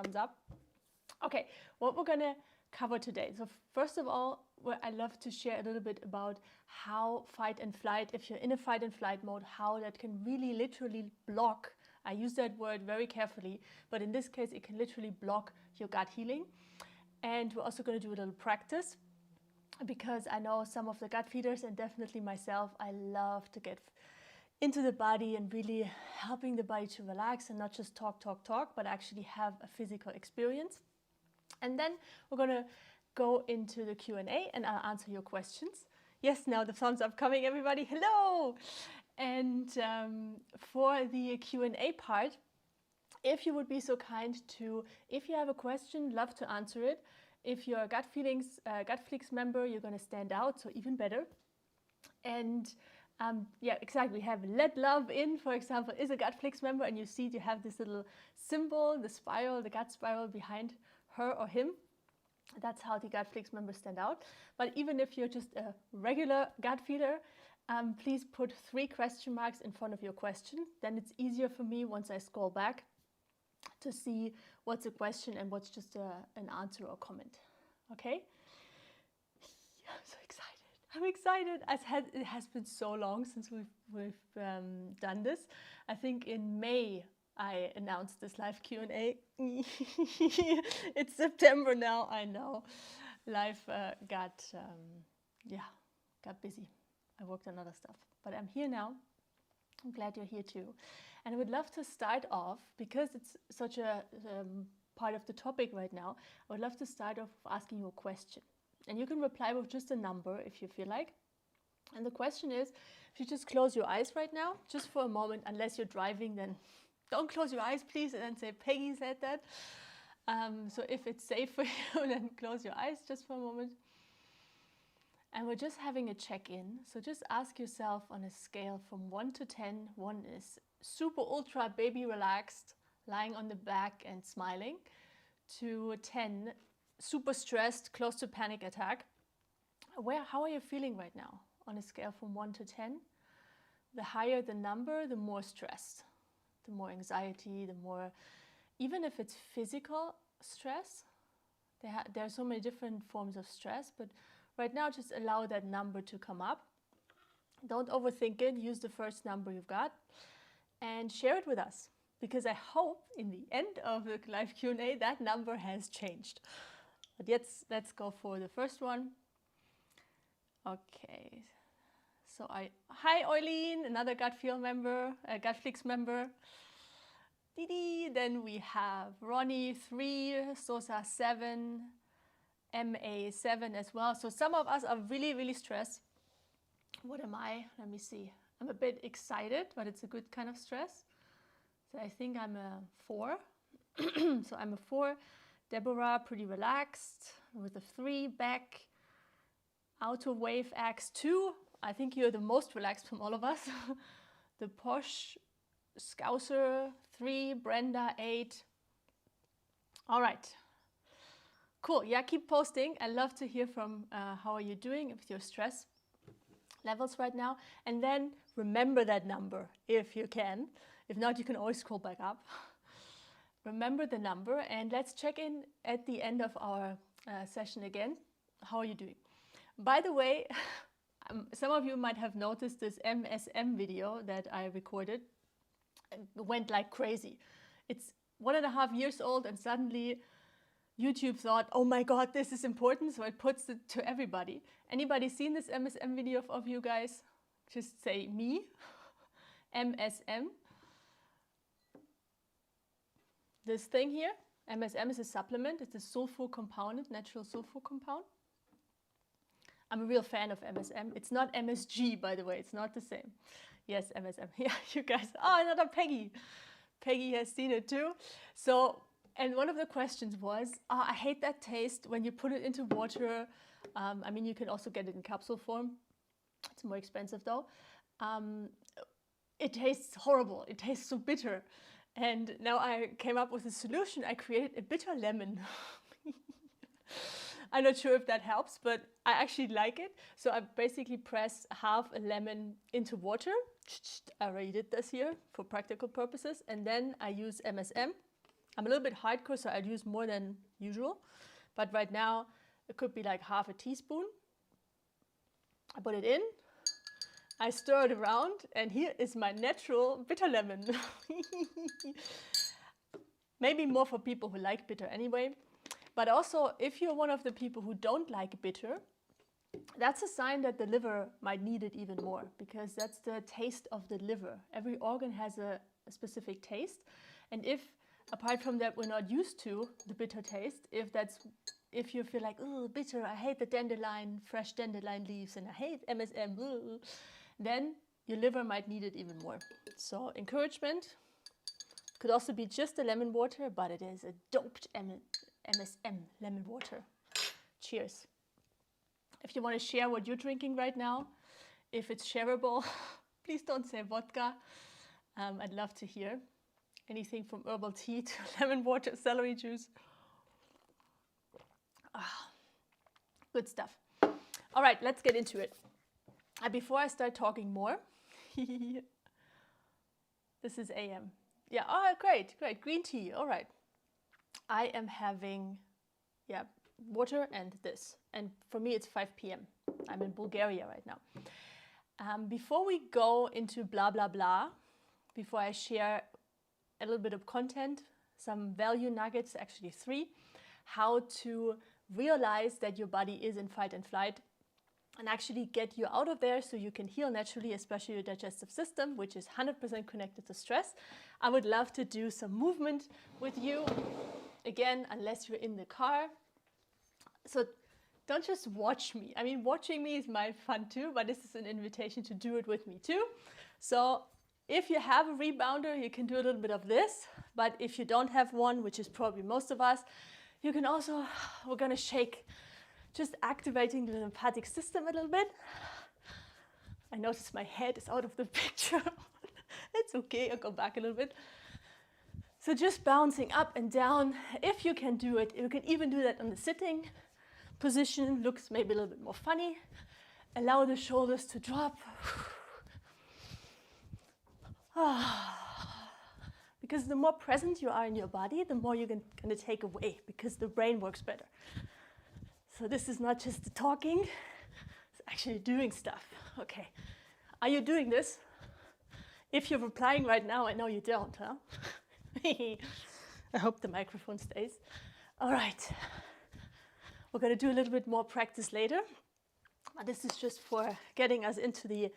thumbs up. Okay, what we're gonna cover today. So first of all, I love to share a little bit about how fight and flight, if you're in a fight and flight mode, how that can really literally block. I use that word very carefully, but in this case, it can literally block your gut healing. And we're also going to do a little practice, because I know some of the gut feeders, and definitely myself, I love to get into the body and really helping the body to relax and not just talk, but actually have a physical experience. And then we're going to go into the Q&A and I'll answer your questions. Yes, now the thumbs up coming, everybody. Hello! And for the Q&A part, if you would be so kind to, if you have a question, love to answer it. If you're a Gutflix member, you're going to stand out, so even better. And yeah, exactly. We have Let Love In, for example, is a Gutflix member, and you see you have this little symbol, the spiral, the gut spiral behind her or him. That's how the Gutflix members stand out. But even if you're just a regular gut feeder, please put 3 question marks in front of your question. Then it's easier for me once I scroll back to see what's a question and what's just an answer or comment. Okay? I'm so excited. I'm excited. It has been so long since we've done this. I think in May I announced this live Q&A. It's September now, I know. Life got busy. I worked on other stuff, but I'm here now. I'm glad you're here too. And I would love to start off, because it's such a part of the topic right now, I would love to start off asking you a question. And you can reply with just a number if you feel like. And the question is, if you just close your eyes right now, just for a moment, unless you're driving, then don't close your eyes, please, and then say, Peggy said that. So if it's safe for you, then close your eyes just for a moment. And we're just having a check-in. So just ask yourself on a scale from 1 to 10. 1 is super ultra baby relaxed, lying on the back and smiling, to 10, super stressed, close to panic attack. How are you feeling right now on a scale from 1 to 10? The higher the number, the more stressed, the more anxiety, the more, even if it's physical stress, there are so many different forms of stress, but right now just allow that number to come up. Don't overthink it, use the first number you've got and share it with us, because I hope in the end of the live Q&A that number has changed. But let's go for the first one. Okay, so hi Eileen, another Gutflix member. Didi, then we have Ronnie 3, Sosa 7, MA 7 as well. So some of us are really, really stressed. What am I? Let me see. I'm a bit excited, but it's a good kind of stress. So I think I'm a 4. So I'm a 4. Deborah, pretty relaxed with a 3. Beck, Outer Wave Axe 2. I think you're the most relaxed from all of us. The Posh Scouser 3. Brenda 8. All right. Cool. Yeah, keep posting. I love to hear from how are you doing with your stress levels right now. And then remember that number if you can. If not, you can always scroll back up. Remember the number, and let's check in at the end of our session again. How are you doing? By the way, some of you might have noticed this MSM video that I recorded. It went like crazy. It's 1.5 years old, and suddenly YouTube thought, oh my God, this is important, so it puts it to everybody. Anybody seen this MSM video of you guys? Just say me. MSM. This thing here, MSM is a supplement. It's a sulfur compounded, natural sulfur compound. I'm a real fan of MSM. It's not MSG, by the way. It's not the same. Yes, MSM. Yeah, you guys. Oh, another Peggy. Peggy has seen it too. So, and one of the questions was, oh, I hate that taste when you put it into water. I mean, you can also get it in capsule form. It's more expensive though. It tastes horrible. It tastes so bitter. And now I came up with a solution. I created a bitter lemon. I'm not sure if that helps, but I actually like it. So I basically press half a lemon into water. I already did this here for practical purposes. And then I use MSM. I'm a little bit hardcore, so I'd use more than usual. But right now, it could be like half a teaspoon. I put it in, I stir it around, and here is my natural bitter lemon. Maybe more for people who like bitter anyway. But also, if you're one of the people who don't like bitter, that's a sign that the liver might need it even more, because that's the taste of the liver. Every organ has a specific taste. And if, apart from that, we're not used to the bitter taste, if you feel like, oh, bitter, I hate the dandelion, fresh dandelion leaves, and I hate MSM, then your liver might need it even more. So encouragement could also be just the lemon water, but it is a doped MSM lemon water. Cheers. If you want to share what you're drinking right now, if it's shareable, please don't say vodka. I'd love to hear anything from herbal tea to lemon water, celery juice. Good stuff. All right, let's get into it. Before I start talking more, this is AM. Yeah, oh, great. Green tea, all right. I am having, water and this. And for me, it's 5 p.m. I'm in Bulgaria right now. Before we go into blah, blah, blah, before I share a little bit of content, some value nuggets, actually 3, how to realize that your body is in fight and flight and actually get you out of there so you can heal naturally, especially your digestive system, which is 100% connected to stress. I would love to do some movement with you. Again, unless you're in the car. So don't just watch me. I mean, watching me is my fun too, but this is an invitation to do it with me too. So if you have a rebounder, you can do a little bit of this. But if you don't have one, which is probably most of us, you can also, we're gonna shake, just activating the lymphatic system a little bit. I notice my head is out of the picture. It's okay, I'll go back a little bit. So just bouncing up and down. If you can do it, you can even do that on the sitting position. Looks maybe a little bit more funny. Allow the shoulders to drop. Because the more present you are in your body, the more you're going to take away, because the brain works better. So this is not just the talking, it's actually doing stuff. Okay, are you doing this? If you're replying right now, I know you don't, huh? I hope the microphone stays. All right, we're going to do a little bit more practice later. But this is just for getting us into the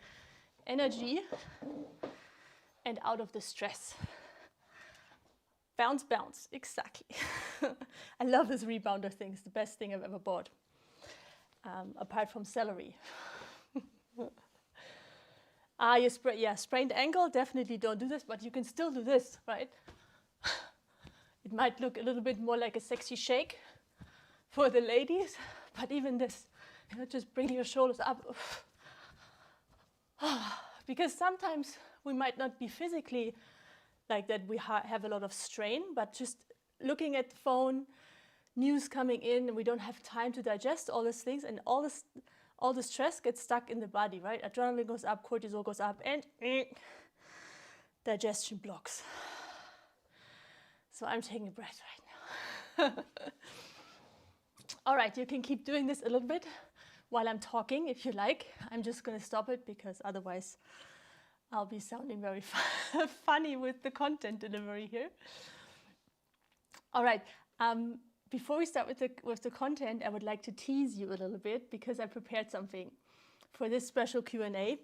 energy and out of the stress. Bounce, bounce, exactly. I love this rebounder thing. It's the best thing I've ever bought, apart from celery. Sprained ankle, definitely don't do this, but you can still do this, right? It might look a little bit more like a sexy shake for the ladies, but even this, just bring your shoulders up. Because sometimes we might not be physically like that, we have a lot of strain, but just looking at the phone, news coming in, and we don't have time to digest all these things, and all the stress gets stuck in the body, right? Adrenaline goes up, cortisol goes up, and digestion blocks. So I'm taking a breath right now. All right, you can keep doing this a little bit while I'm talking if you like. I'm just going to stop it because otherwise I'll be sounding very funny with the content delivery here. All right, before we start with the content, I would like to tease you a little bit because I prepared something for this special Q&A.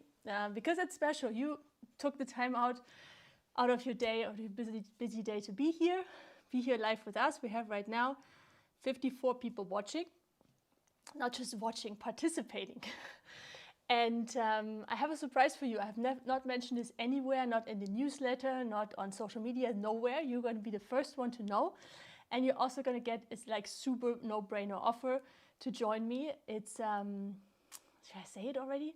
Because it's special, you took the time out of your day or your busy day to be here live with us. We have right now 54 people watching, not just watching, participating. And I have a surprise for you. I have not mentioned this anywhere, not in the newsletter, not on social media, nowhere. You're going to be the first one to know. And you're also going to get, it's like super no-brainer offer to join me. It's, should I say it already?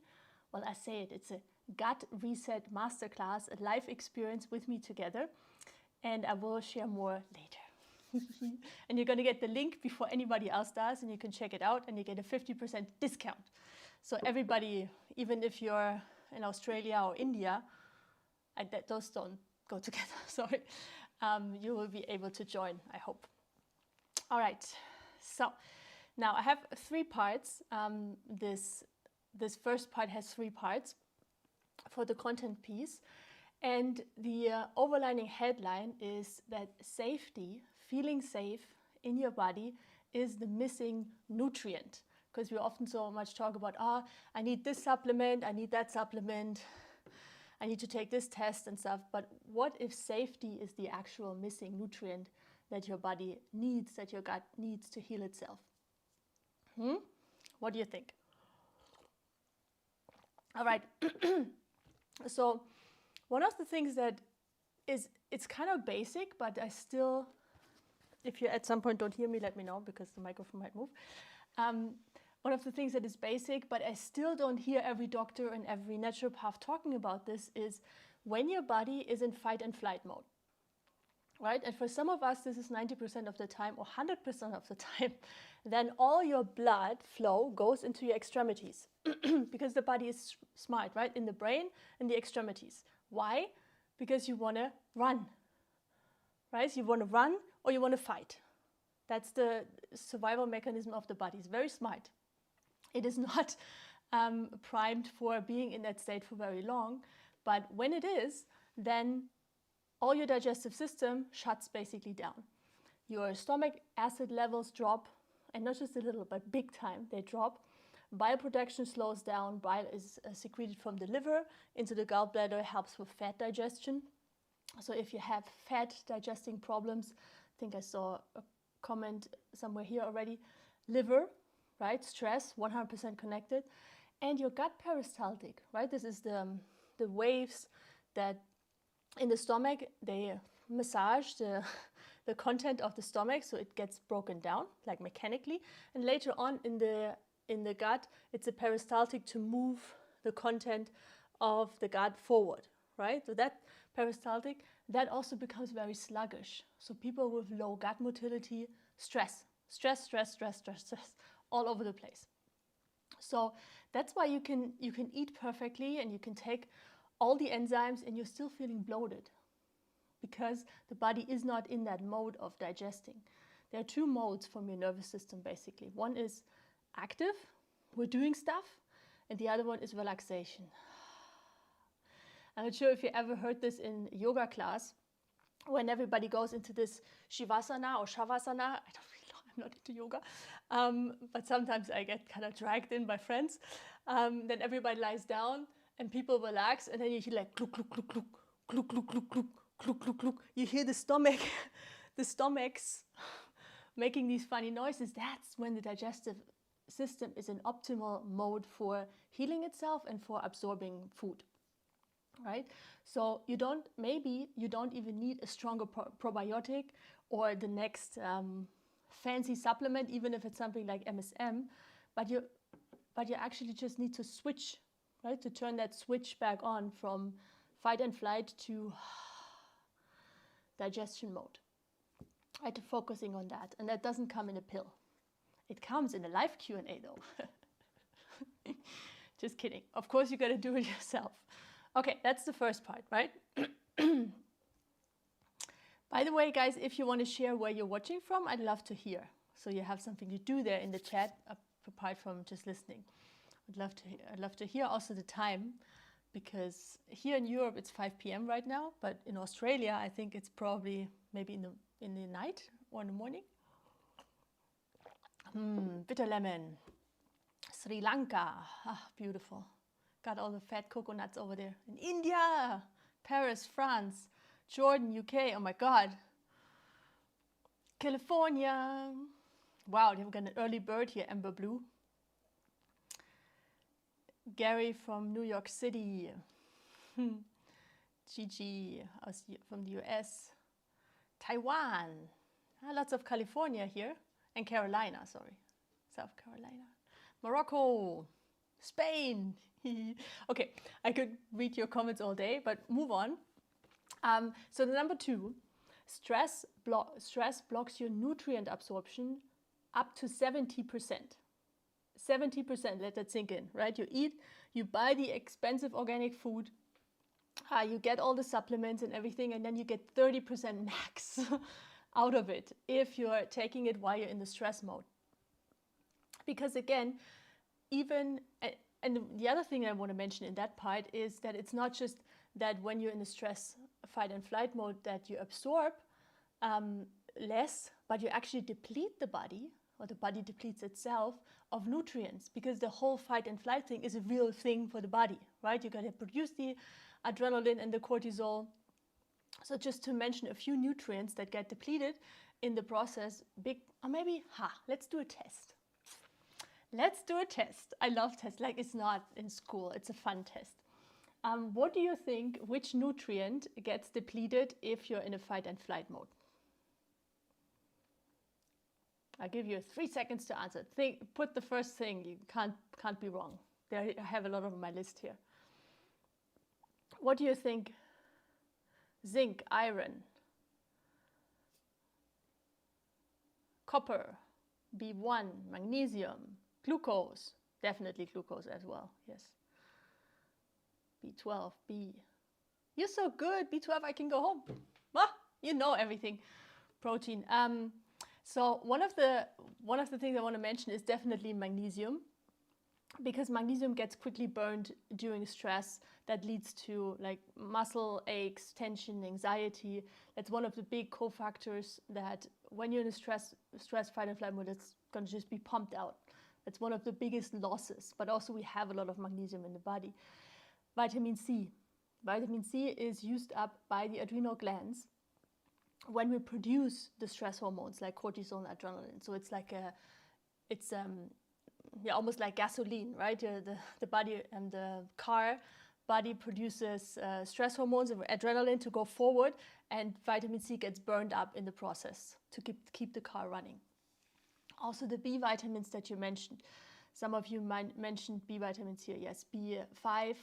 Well, I say it. It's a gut reset masterclass, a live experience with me together. And I will share more later. And you're going to get the link before anybody else does, and you can check it out, and you get a 50% discount. So everybody, even if you're in Australia or India, those don't go together, sorry. you will be able to join, I hope. All right, so now I have 3 parts. This first part has 3 parts for the content piece. And the overlining headline is that safety, feeling safe in your body, is the missing nutrient. Because we often so much talk about, I need this supplement, I need that supplement, I need to take this test and stuff. But what if safety is the actual missing nutrient that your body needs, that your gut needs to heal itself? What do you think? All right. So one of the things that it's kind of basic, but I still, if you at some point don't hear me, let me know, because the microphone might move. One of the things that is basic, but I still don't hear every doctor and every naturopath talking about this, is when your body is in fight and flight mode, right? And for some of us, this is 90% of the time or 100% of the time, then all your blood flow goes into your extremities because the body is smart, right? In the brain and the extremities. Why? Because you want to run, right? So you want to run or you want to fight. That's the survival mechanism of the body. It's very smart. It is not primed for being in that state for very long, but when it is, then all your digestive system shuts basically down. Your stomach acid levels drop, and not just a little, but big time, they drop. Bile production slows down. Bile is secreted from the liver into the gallbladder, helps with fat digestion. So if you have fat digesting problems, I think I saw a comment somewhere here already, liver, right, stress, 100% connected, and your gut peristaltic, right, this is the waves that in the stomach, they massage the content of the stomach so it gets broken down, like mechanically, and later on in the gut, it's a peristaltic to move the content of the gut forward, right? So that peristaltic, that also becomes very sluggish. So people with low gut motility, stress all over the place. So that's why you can eat perfectly and you can take all the enzymes and you're still feeling bloated because the body is not in that mode of digesting. There are 2 modes from your nervous system basically. One is active, we're doing stuff, and the other one is relaxation. I'm not sure if you ever heard this in yoga class, when everybody goes into this Shivasana or Shavasana. I don't really know, I'm not into yoga, but sometimes I get kind of dragged in by friends. Then everybody lies down and people relax, and then you hear like kluk, kluk, kluk, kluk, kluk, kluk, kluk, kluk, kluk, kluk, kluk. You hear the stomachs making these funny noises. That's when the digestive system is in optimal mode for healing itself and for absorbing food, right? So maybe you don't even need a stronger probiotic or the next fancy supplement, even if it's something like MSM, but you actually just need to switch, right? To turn that switch back on from fight and flight to digestion mode, right? To focusing on that, and that doesn't come in a pill. It comes in a live Q&A though. Just kidding. Of course, you got to do it yourself. Okay, that's the first part, right? By the way, guys, if you want to share where you're watching from, I'd love to hear. So you have something to do there in the chat, apart from just listening. I'd love to hear also the time, because here in Europe it's 5 p.m. right now, but in Australia I think it's probably maybe in the night or in the morning. Bitter lemon, Sri Lanka, beautiful. Got all the fat coconuts over there. In India, Paris, France, Jordan, UK, oh my God. California. Wow, they've got an early bird here, Amber Blue. Gary from New York City. Gigi from the US. Taiwan. Lots of California here. And Carolina, sorry. South Carolina. Morocco. Spain. Okay, I could read your comments all day, but move on. So the number 2, stress blocks your nutrient absorption up to 70%. 70%, let that sink in, right? You buy the expensive organic food, You get all the supplements and everything, and then you get 30% max out of it if you're taking it while you're in the stress mode. Because again, even, and the other thing I want to mention in that part is that it's not just that when you're in the stress, fight and flight mode that you absorb less, but you actually deplete the body, or the body depletes itself of nutrients, because the whole fight and flight thing is a real thing for the body, right? You got to produce the adrenaline and the cortisol. So just to mention a few nutrients that get depleted in the process, let's do a test. Let's do a test. I love tests. Like, it's not in school, it's a fun test. What do you think, which nutrient gets depleted if you're in a fight and flight mode? I'll give you 3 seconds to answer. Put the first thing, you can't be wrong. There, I have a lot on my list here. What do you think? Zinc, iron, copper, B1, magnesium, glucose, definitely glucose as well, yes. B12, B. You're so good, B12, I can go home. You know everything. Protein. So one of the things I want to mention is definitely magnesium, because magnesium gets quickly burned during stress. That leads to like muscle aches, tension, anxiety. That's one of the big cofactors that when you're in a stress fight and flight mode, it's going to just be pumped out. That's one of the biggest losses. But also we have a lot of magnesium in the body. Vitamin C. Vitamin C is used up by the adrenal glands when we produce the stress hormones like cortisol and adrenaline. So it's like almost like gasoline, right? The body and the body produces stress hormones and adrenaline to go forward, and vitamin C gets burned up in the process to keep the car running. Also the B vitamins that you mentioned. Some of you mentioned B vitamins here. Yes, B5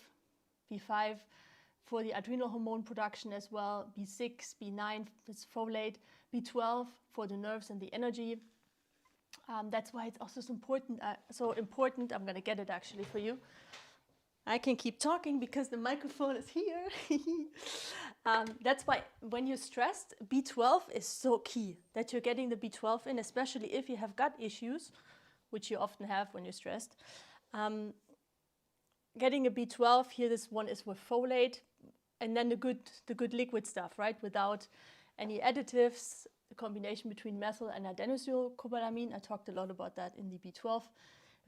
for the adrenal hormone production as well. B6, B9 is folate. B12 for the nerves and the energy. That's why it's also so important. I'm going to get it actually for you. I can keep talking because the microphone is here. That's why when you're stressed, B12 is so key, that you're getting the B12 in, especially if you have gut issues, which you often have when you're stressed. Getting a B12 here, this one is with folate, and then the good liquid stuff, right? Without any additives, the combination between methyl and adenosylcobalamin. I talked a lot about that in the B12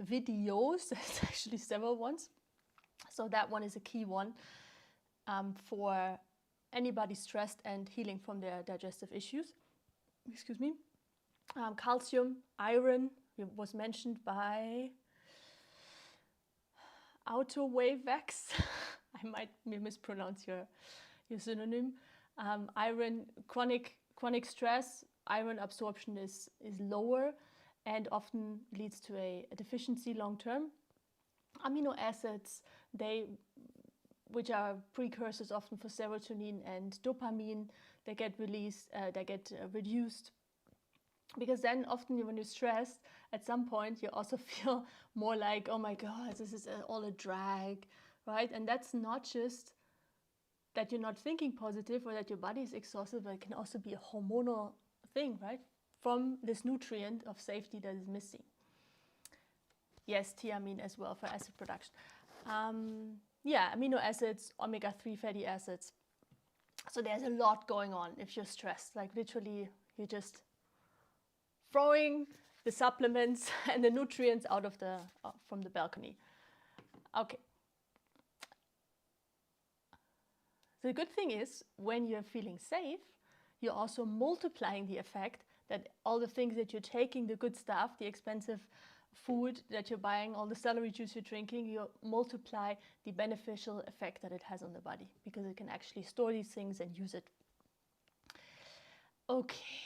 videos. There's actually several ones. So that one is a key one for anybody stressed and healing from their digestive issues. Excuse me. Calcium, iron was mentioned by Autowavex. I might mispronounce your synonym. Iron, chronic stress, iron absorption is lower and often leads to a deficiency long term. Amino acids, which are precursors often for serotonin and dopamine, they get reduced. Because then often when you're stressed, at some point you also feel more like, oh my God, this is all a drag, right? And that's not just that you're not thinking positive or that your body is exhausted, but it can also be a hormonal thing, right? From this nutrient of safety that is missing. Yes, thiamine as well for acid production. Amino acids, omega-3 fatty acids. So there's a lot going on if you're stressed. Like literally, you're just throwing the supplements and the nutrients out of from the balcony. Okay. The good thing is, when you're feeling safe, you're also multiplying the effect that all the things that you're taking, the good stuff, the expensive food that you're buying, all the celery juice you're drinking, you multiply the beneficial effect that it has on the body, because it can actually store these things and use it. Okay,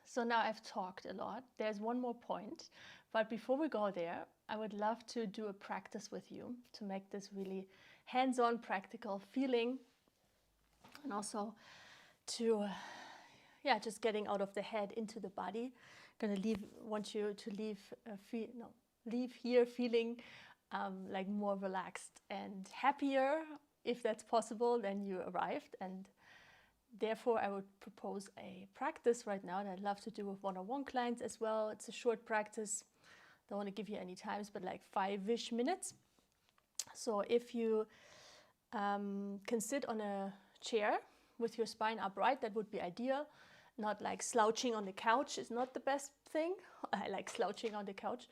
so now I've talked a lot. There's one more point, but before we go there, I would love to do a practice with you to make this really hands-on, practical feeling, and also to just getting out of the head into the body. Want you to leave here feeling like more relaxed and happier, if that's possible, then you arrived. And therefore, I would propose a practice right now that I'd love to do with one-on-one clients as well. It's a short practice. Don't want to give you any times, but like 5-ish minutes. So if you can sit on a chair with your spine upright, that would be ideal. Not like slouching on the couch is not the best thing. I like slouching on the couch.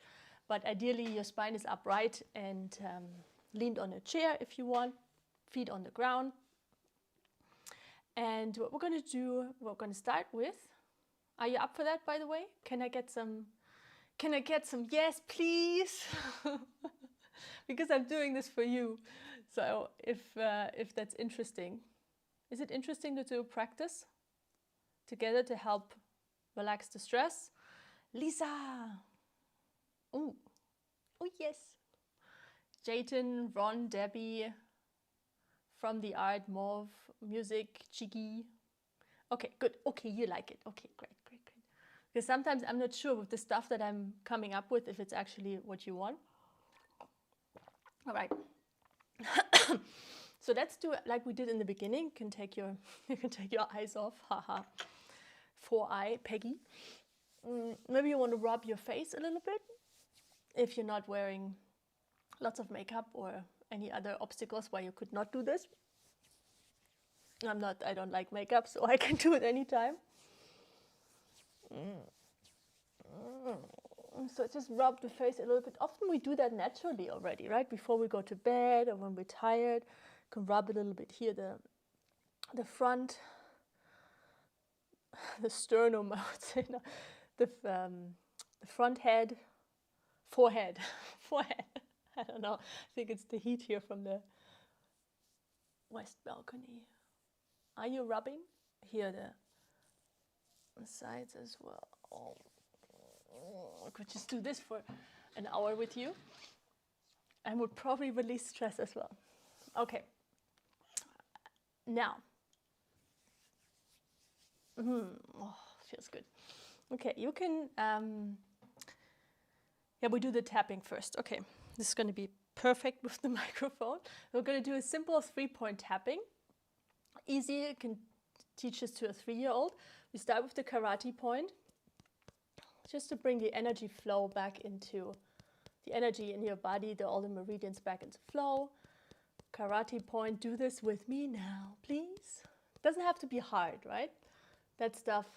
But ideally, your spine is upright and leaned on a chair if you want, feet on the ground. And what we're going to do, we're going to start with, are you up for that, by the way? Can I get some yes, please? Because I'm doing this for you. So if that's interesting. Is it interesting to do a practice together to help relax the stress? Lisa! Oh yes. Jayton, Ron, Debbie, From the Art, Mauve, Music, Chigi. Okay, good. Okay, you like it. Okay, great. Because sometimes I'm not sure with the stuff that I'm coming up with if it's actually what you want. All right. So let's do it like we did in the beginning. You can take your eyes off. Haha. 4-eye, Peggy. Maybe you want to rub your face a little bit if you're not wearing lots of makeup or any other obstacles why you could not do this. I don't like makeup, so I can do it anytime. So just rub the face a little bit. Often we do that naturally already, right? Before we go to bed or when we're tired, you can rub a little bit here, the front, the sternum, I would say, no, the front head, forehead. I don't know. I think it's the heat here from the west balcony. Are you rubbing? Here, the sides as well. Oh. I could just do this for an hour with you and would probably release stress as well. Okay. Now. Oh, feels good. Okay, you can, we do the tapping first. Okay, this is going to be perfect with the microphone. We're going to do a simple 3-point tapping. Easy, you can teach this to a 3-year-old. We start with the karate point, just to bring the energy flow back into the energy in your body, all the meridians back into flow. Karate point, do this with me now, please. Doesn't have to be hard, right? That stuff,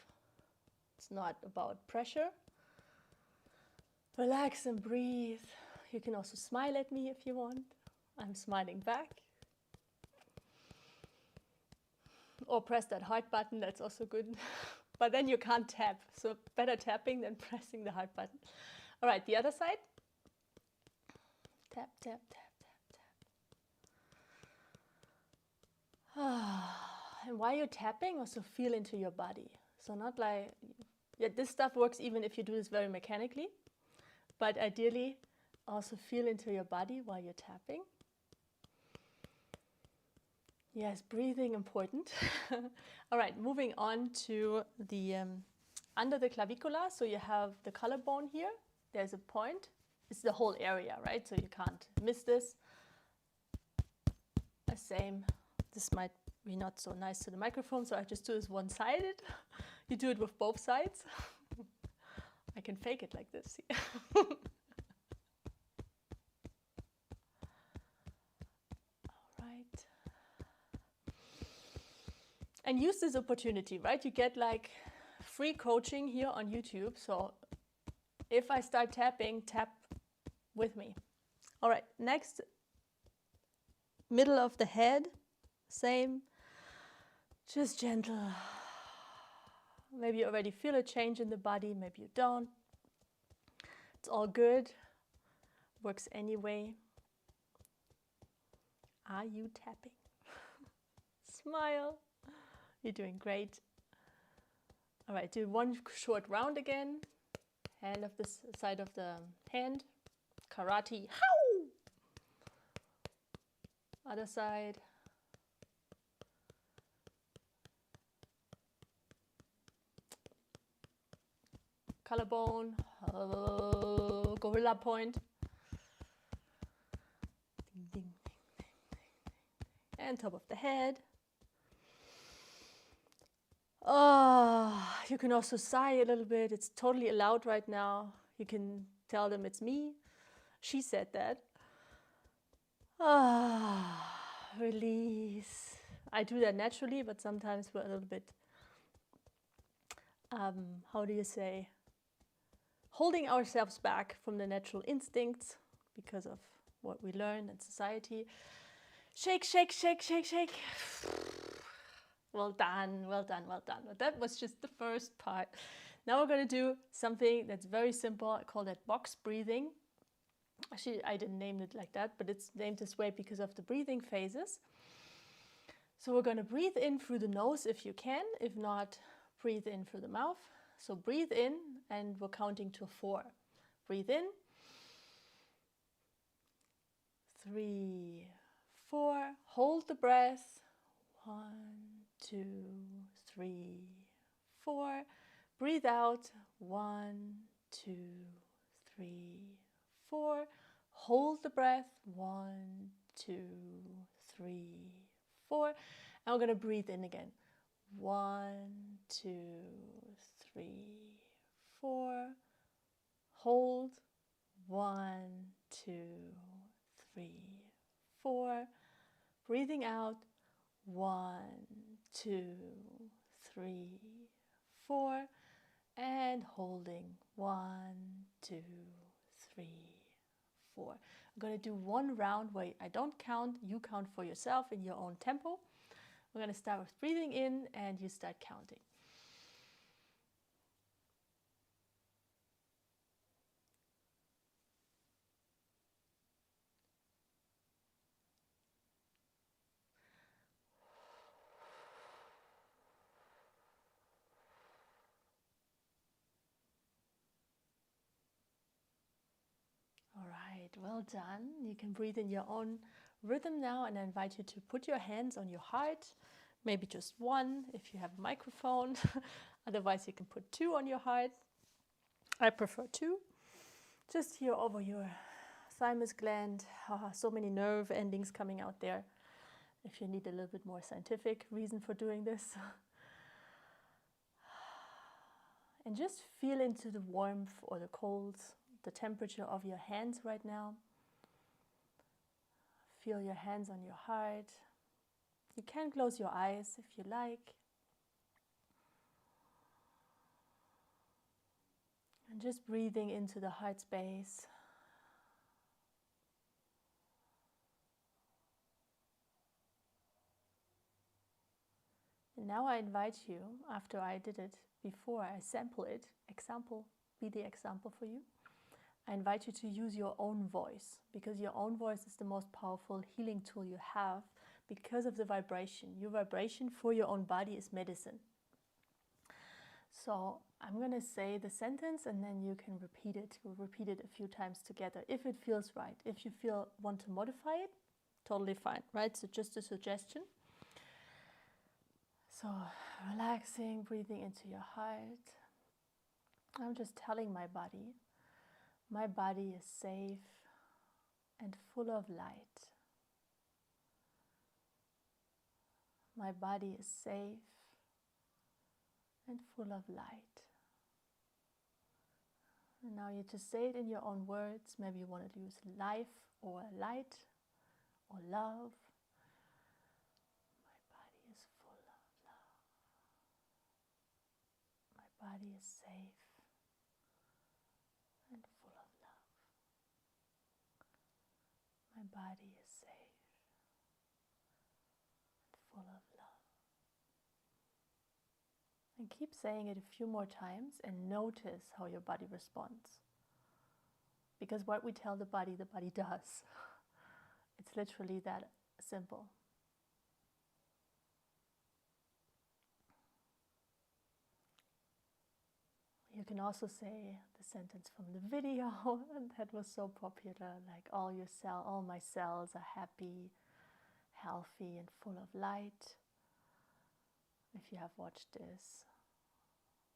it's not about pressure. Relax and breathe. You can also smile at me if you want. I'm smiling back. Or press that heart button, that's also good. But then you can't tap, so better tapping than pressing the heart button. All right, the other side. Tap, tap, tap, tap, tap. And while you're tapping, also feel into your body. So not like, this stuff works even if you do this very mechanically, but ideally also feel into your body while you're tapping. Yes, breathing important. All right, moving on to the under the clavicula. So you have the collarbone here. There's a point. It's the whole area, right? So you can't miss this. The same. This might be not so nice to the microphone, so I just do this one-sided. You do it with both sides. I can fake it like this. All right. And use this opportunity, right? You get like free coaching here on YouTube. So if I start tapping, tap with me. All right, next, middle of the head, same, just gentle. Maybe you already feel a change in the body, maybe you don't. It's all good, works anyway. Are you tapping? Smile. You're doing great. All right, do one short round again. Hand of this side of the hand. Karate. How? Other side. Collarbone. Gorilla point. Ding, ding, ding, ding, ding, ding. and top of the head. Oh, you can also sigh a little bit. It's totally allowed right now. You can tell them it's me. She said that. Ah, release. I do that naturally, but sometimes we're a little bit, how do you say, holding ourselves back from the natural instincts because of what we learn in society. Shake, shake, shake, shake, shake. Well done, well done, well done. But that was just the first part. Now we're going to do something that's very simple. I call that box breathing. Actually, I didn't name it like that, but it's named this way because of the breathing phases. So we're going to breathe in through the nose if you can. If not, breathe in through the mouth. So breathe in, and we're counting to 4. Breathe in. 3, 4. Hold the breath. 1, 2, 3, 4. Breathe out. 1, 2, 3, 4. Hold the breath. 1, 2, 3, 4. And we're going to breathe in again. 1, 2, 3, 4. Hold. 1, 2, 3, 4. Breathing out. 1, 2, 3, 4. And holding. 1, 2, 3, 4. I'm going to do one round where I don't count. You count for yourself in your own tempo. We're going to start with breathing in, and you start counting. All right, well done. You can breathe in your own rhythm now, and I invite you to put your hands on your heart. Maybe just one if you have a microphone. Otherwise, you can put 2 on your heart. I prefer 2. Just here over your thymus gland. So many nerve endings coming out there. If you need a little bit more scientific reason for doing this. And just feel into the warmth or the cold, the temperature of your hands right now. Feel your hands on your heart. You can close your eyes if you like. And just breathing into the heart space. And now I invite you, after I did it, before I sample it, be the example for you. I invite you to use your own voice, because your own voice is the most powerful healing tool you have because of the vibration. Your vibration for your own body is medicine. So I'm going to say the sentence, and then you can repeat it. We'll repeat it a few times together if it feels right. If you want to modify it, totally fine, right? So just a suggestion. So relaxing, breathing into your heart. I'm just telling my body is safe and full of light. My body is safe and full of light. And now you just say it in your own words. Maybe you want to use life or light or love. My body is full of love. My body is safe and full of love. My body is safe and full of love. And keep saying it a few more times and notice how your body responds. Because what we tell the body does. It's literally that simple. You can also say the sentence from the video that was so popular, like all my cells are happy, healthy, and full of light. If you have watched this,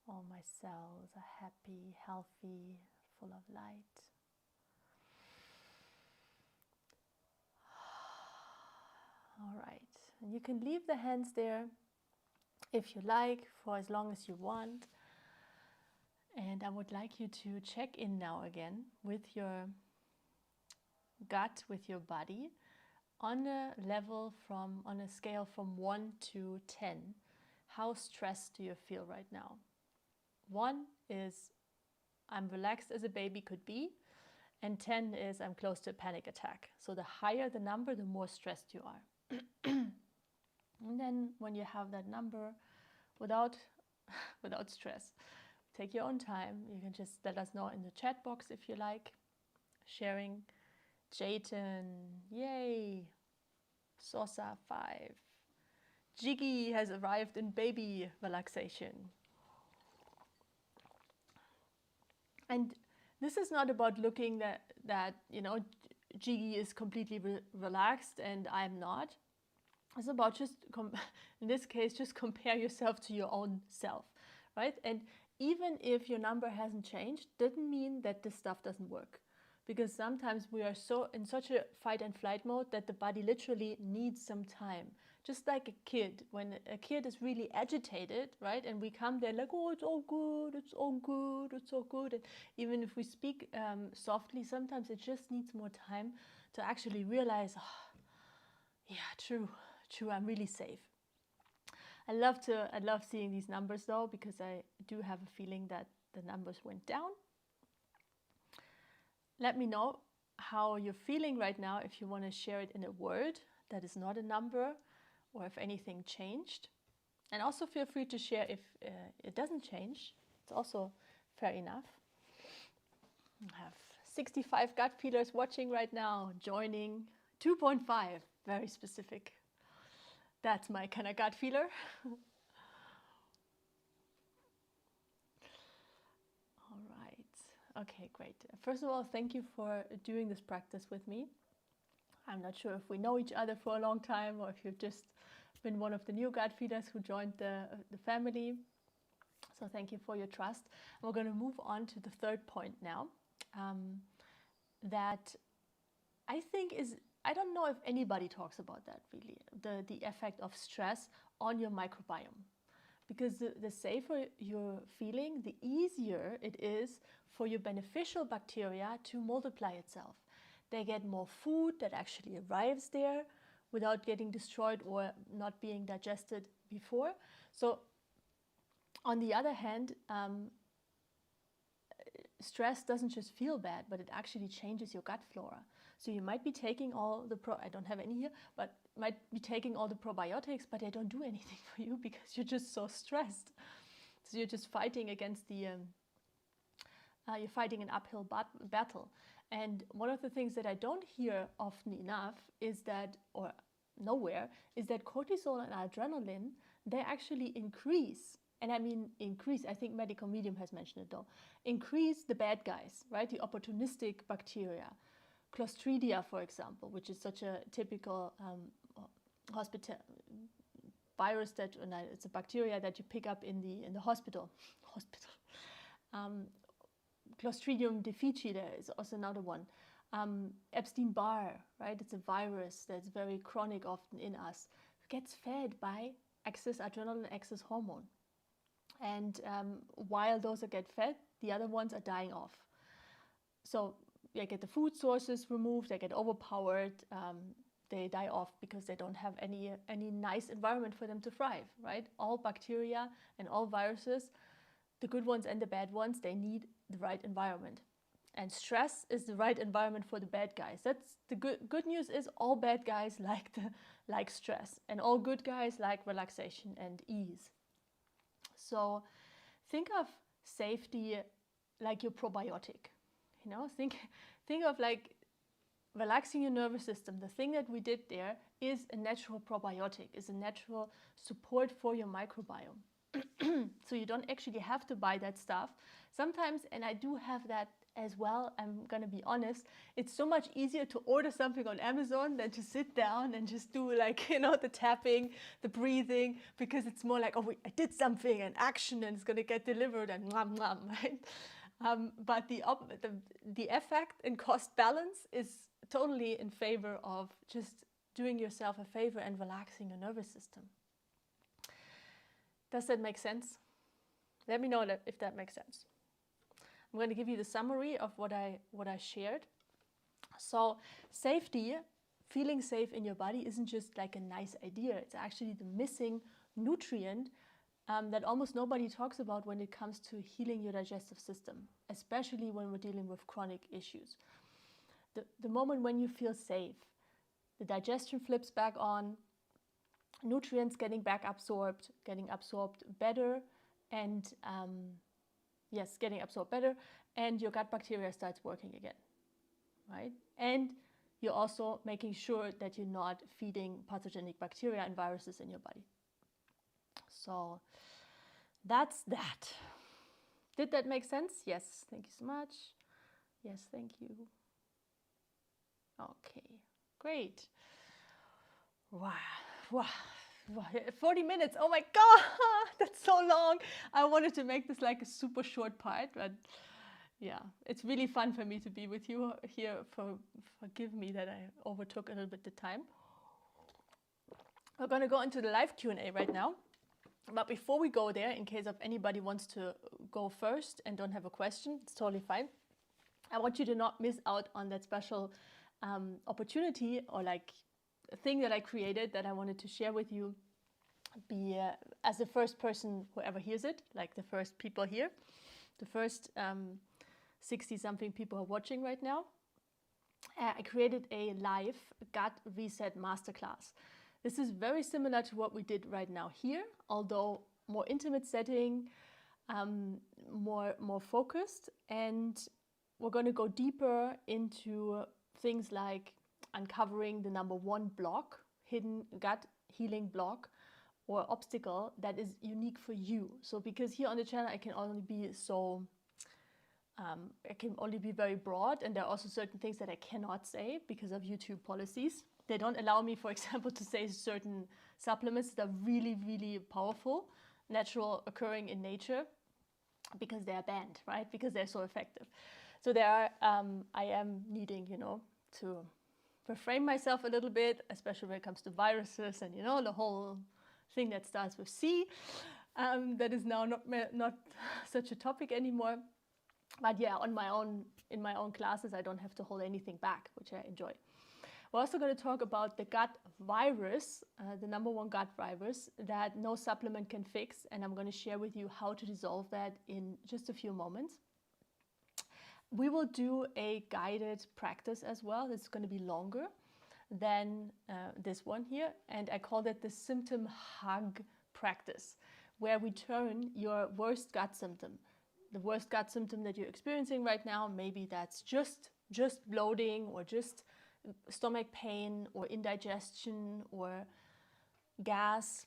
all my cells are happy, healthy, full of light. All right. And you can leave the hands there if you like, for as long as you want. And I would like you to check in now again with your gut, with your body, on a level on a scale from 1 to 10. How stressed do you feel right now? 1 is I'm relaxed as a baby could be, and 10 is I'm close to a panic attack. So the higher the number, the more stressed you are. And then when you have that number, without stress, take your own time. You can just let us know in the chat box if you like. Sharing. Jayton, yay. Sosa 5. Jiggy has arrived in baby relaxation. And this is not about looking that you know, Jiggy is completely relaxed and I'm not. It's about just, in this case, just compare yourself to your own self, right? And even if your number hasn't changed, doesn't mean that this stuff doesn't work. Because sometimes we are in such a fight and flight mode that the body literally needs some time. Just like a kid, when a kid is really agitated, right? And we come there like, oh, it's all good, it's all good, it's all good. And even if we speak softly, sometimes it just needs more time to actually realize, oh, yeah, true, I'm really safe. I love seeing these numbers though, because I do have a feeling that the numbers went down. Let me know how you're feeling right now, if you want to share it in a word that is not a number, or if anything changed. And also feel free to share if it doesn't change. It's also fair enough. I have 65 gut feelers watching right now, joining 2.5, very specific. That's my kind of gut feeler. Okay, great. First of all, thank you for doing this practice with me. I'm not sure if we know each other for a long time or if you've just been one of the new gut feeders who joined the family. So thank you for your trust. And we're going to move on to the third point now. That I think is, I don't know if anybody talks about that really, the effect of stress on your microbiome. Because the safer you're feeling, the easier it is for your beneficial bacteria to multiply itself. They get more food that actually arrives there without getting destroyed or not being digested before. So on the other hand, stress doesn't just feel bad, but it actually changes your gut flora. So you might be taking all the I don't have any here, but might be taking all the probiotics, but they don't do anything for you because you're just so stressed. So you're just fighting against you're fighting an uphill battle. And one of the things that I don't hear often enough is that, or nowhere, is that cortisol and adrenaline, they actually increase. And I mean increase, I think Medical Medium has mentioned it though, increase the bad guys, right? The opportunistic bacteria. Clostridia, for example, which is such a typical virus that, it's a bacteria that you pick up in the hospital. Clostridium difficile is also another one. Epstein-Barr, right? It's a virus that's very chronic often in us. It gets fed by excess adrenaline, excess hormone. And while those get fed, the other ones are dying off. So they get the food sources removed, they get overpowered, they die off because they don't have any nice environment for them to thrive, right? All bacteria and all viruses, the good ones and the bad ones, they need the right environment. And stress is the right environment for the bad guys. That's the good news is all bad guys like stress, and all good guys like relaxation and ease. So think of safety like your probiotic. You know, think of like relaxing your nervous system. The thing that we did there is a natural probiotic, is a natural support for your microbiome. So you don't actually have to buy that stuff. Sometimes, and I do have that as well, I'm gonna be honest, it's so much easier to order something on Amazon than to sit down and just do like, you know, the tapping, the breathing, because it's more like, oh, I did something, an action, and it's gonna get delivered, and mwah, mwah, right? But the effect and cost balance is totally in favor of just doing yourself a favor and relaxing your nervous system. Does that make sense? Let me know if that makes sense. I'm going to give you the summary of what I shared. So safety, feeling safe in your body isn't just like a nice idea. It's actually the missing nutrient that almost nobody talks about when it comes to healing your digestive system, especially when we're dealing with chronic issues. The moment when you feel safe, the digestion flips back on, nutrients getting absorbed better, and getting absorbed better, and your gut bacteria starts working again, right? And you're also making sure that you're not feeding pathogenic bacteria and viruses in your body. So that's that. Did that make sense? Yes, thank you so much. Yes, thank you. Okay, great. Wow. 40 minutes, oh my God, that's so long. I wanted to make this like a super short part, but yeah, it's really fun for me to be with you here. Forgive me that I overtook a little bit the time. We're going to go into the live Q&A right now. But before we go there, in case of anybody wants to go first and don't have a question, it's totally fine. I want you to not miss out on that special opportunity or like a thing that I created that I wanted to share with you, as the first person who ever hears it, like the first people here, the first 60-something people who are watching right now. I created a live gut reset masterclass. This is very similar to what we did right now here, although more intimate setting, more focused, and we're going to go deeper into things like uncovering the number one block, hidden gut healing block or obstacle that is unique for you. So because here on the channel I can only be very broad, and there are also certain things that I cannot say because of YouTube policies. They don't allow me, for example, to say certain supplements that are really, really powerful, natural, occurring in nature, because they are banned, right? Because they're so effective. So I am needing, to reframe myself a little bit, especially when it comes to viruses and, the whole thing that starts with C. That is now not such a topic anymore. But yeah, in my own classes, I don't have to hold anything back, which I enjoy. We're also going to talk about the gut virus, the number one gut virus that no supplement can fix. And I'm going to share with you how to dissolve that in just a few moments. We will do a guided practice as well. It's going to be longer than this one here. And I call it the symptom hug practice, where we turn your worst gut symptom, the worst gut symptom that you're experiencing right now. Maybe that's just bloating or just stomach pain or indigestion or gas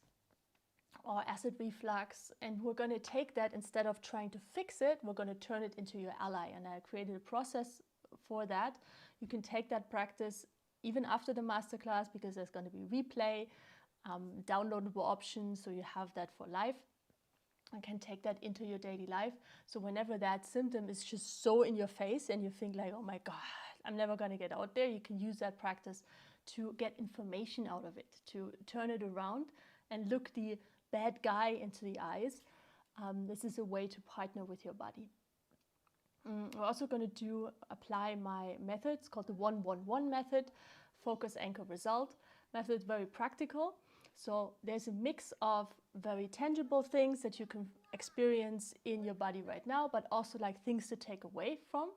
or acid reflux, and we're going to take that, instead of trying to fix it, we're going to turn it into your ally. And I created a process for that. You can take that practice even after the masterclass, because there's going to be replay, downloadable options, so you have that for life and can take that into your daily life. So whenever that symptom is just so in your face and you think like, oh my God, I'm never going to get out there, you can use that practice to get information out of it, to turn it around and look the bad guy into the eyes. This is a way to partner with your body. We're also going to apply my method. It's called the 1-1-1 method, focus, anchor, result method. Very practical. So there's a mix of very tangible things that you can experience in your body right now, but also like things to take away from.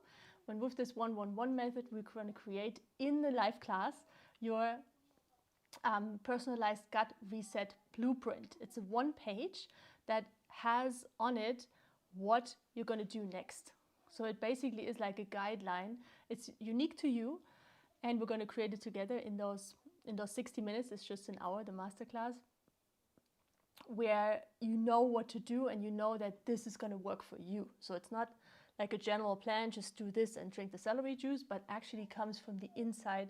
When with this 1-1-1 method, we're going to create in the live class your personalized gut reset blueprint. It's a one page that has on it what you're going to do next. So it basically is like a guideline. It's unique to you, and we're going to create it together in those 60 minutes. It's just an hour, the masterclass, where you know what to do and you know that this is going to work for you. So it's not like a general plan, just do this and drink the celery juice, but actually comes from the inside,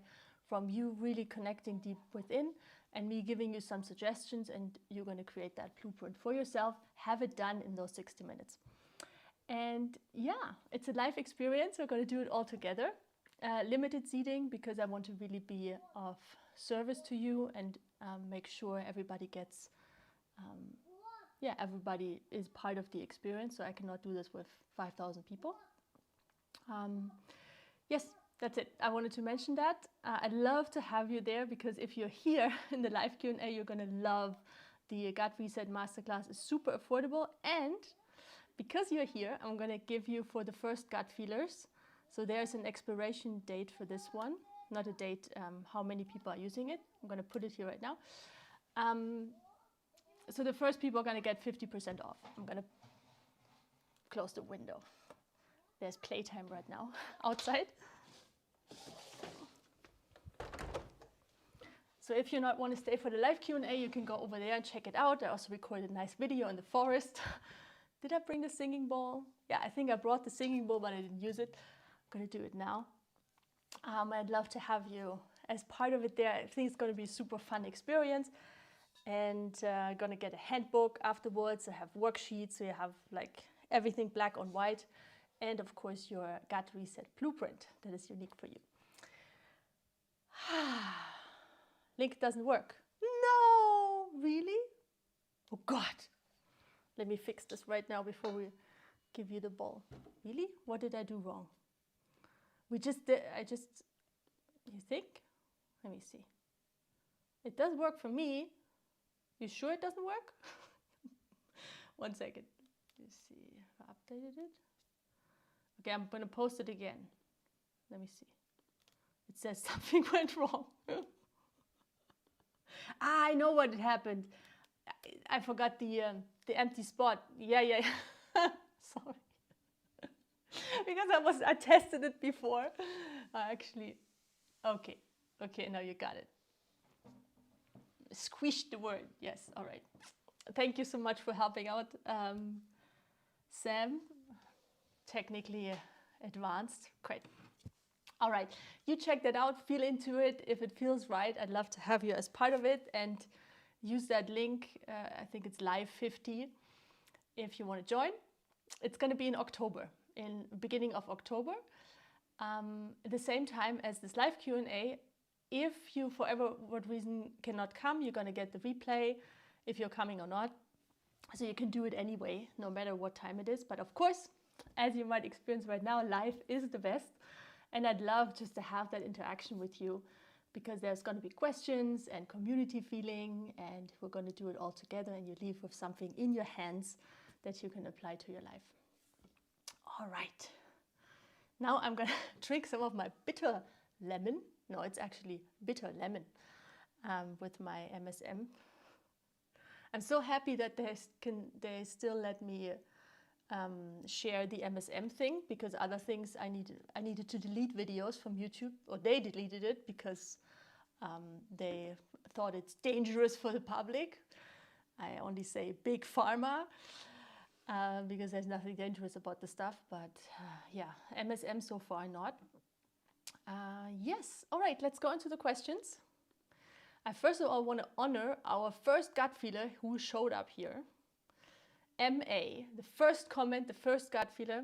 from you really connecting deep within and me giving you some suggestions, and you're going to create that blueprint for yourself, have it done in those 60 minutes. And yeah, it's a live experience. We're going to do it all together. limited seating because I want to really be of service to you and make sure everybody gets, everybody is part of the experience. So I cannot do this with 5,000 people. Yes, that's it. I wanted to mention that. I'd love to have you there because if you're here in the live Q&A, you're going to love the Gut Reset Masterclass. It's super affordable. And because you're here, I'm going to give you for the first gut feelers. So there's an expiration date for this one, not a date how many people are using it. I'm going to put it here right now. So the first people are going to get 50% off. I'm going to close the window. There's playtime right now outside. So if you not want to stay for the live Q&A, you can go over there and check it out. I also recorded a nice video in the forest. Did I bring the singing bowl? Yeah, I think I brought the singing bowl, but I didn't use it. I'm going to do it now. I'd love to have you as part of it there. I think it's going to be a super fun experience. And going to get a handbook afterwards. I have worksheets, so you have like everything black on white. And of course, your gut reset blueprint that is unique for you. Link doesn't work. No, really? Oh God. Let me fix this right now before we give you the ball. Really? What did I do wrong? You think? Let me see. It does work for me. You sure it doesn't work? 1 second. Let's see if I updated it. Okay, I'm going to post it again. Let me see. It says something went wrong. I know what happened. I forgot the empty spot. Yeah. Sorry. Because I tested it before. Actually, okay, now you got it. Squished the word. Yes, all right. Thank you so much for helping out, Sam. Technically advanced. Great. All right, you check that out, feel into it. If it feels right, I'd love to have you as part of it and use that link. I think it's live 50 if you want to join. It's going to be in October, in beginning of October. At the same time as this live Q&A. If you, for what reason, cannot come, you're going to get the replay if you're coming or not. So you can do it anyway, no matter what time it is. But of course, as you might experience right now, live is the best. And I'd love just to have that interaction with you because there's going to be questions and community feeling, and we're going to do it all together, and you leave with something in your hands that you can apply to your life. All right. Now I'm going to drink some of my bitter lemon. No, it's actually bitter lemon with my MSM. I'm so happy that they still let me share the MSM thing, because other things I needed to delete videos from YouTube, or they deleted it because they thought it's dangerous for the public. I only say big pharma because there's nothing dangerous about the stuff, but yeah, MSM so far not. Yes, all right, let's go into the questions. I first of all want to honor our first gut feeler who showed up here. MA, the first comment, the first gut feeler.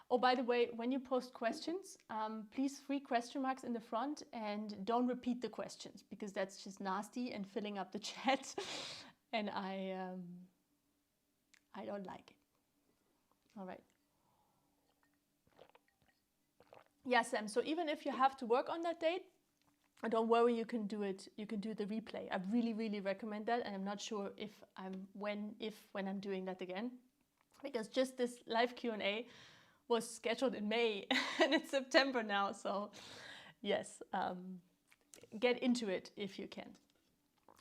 Oh, by the way, when you post questions, please 3 question marks in the front and don't repeat the questions because that's just nasty and filling up the chat, and I don't like it. All right. Yeah, Sam, so even if you have to work on that date, don't worry, you can do it. You can do the replay. I really, really recommend that. And I'm not sure when I'm doing that again, because just this live Q&A was scheduled in May and it's September now. So yes, get into it if you can,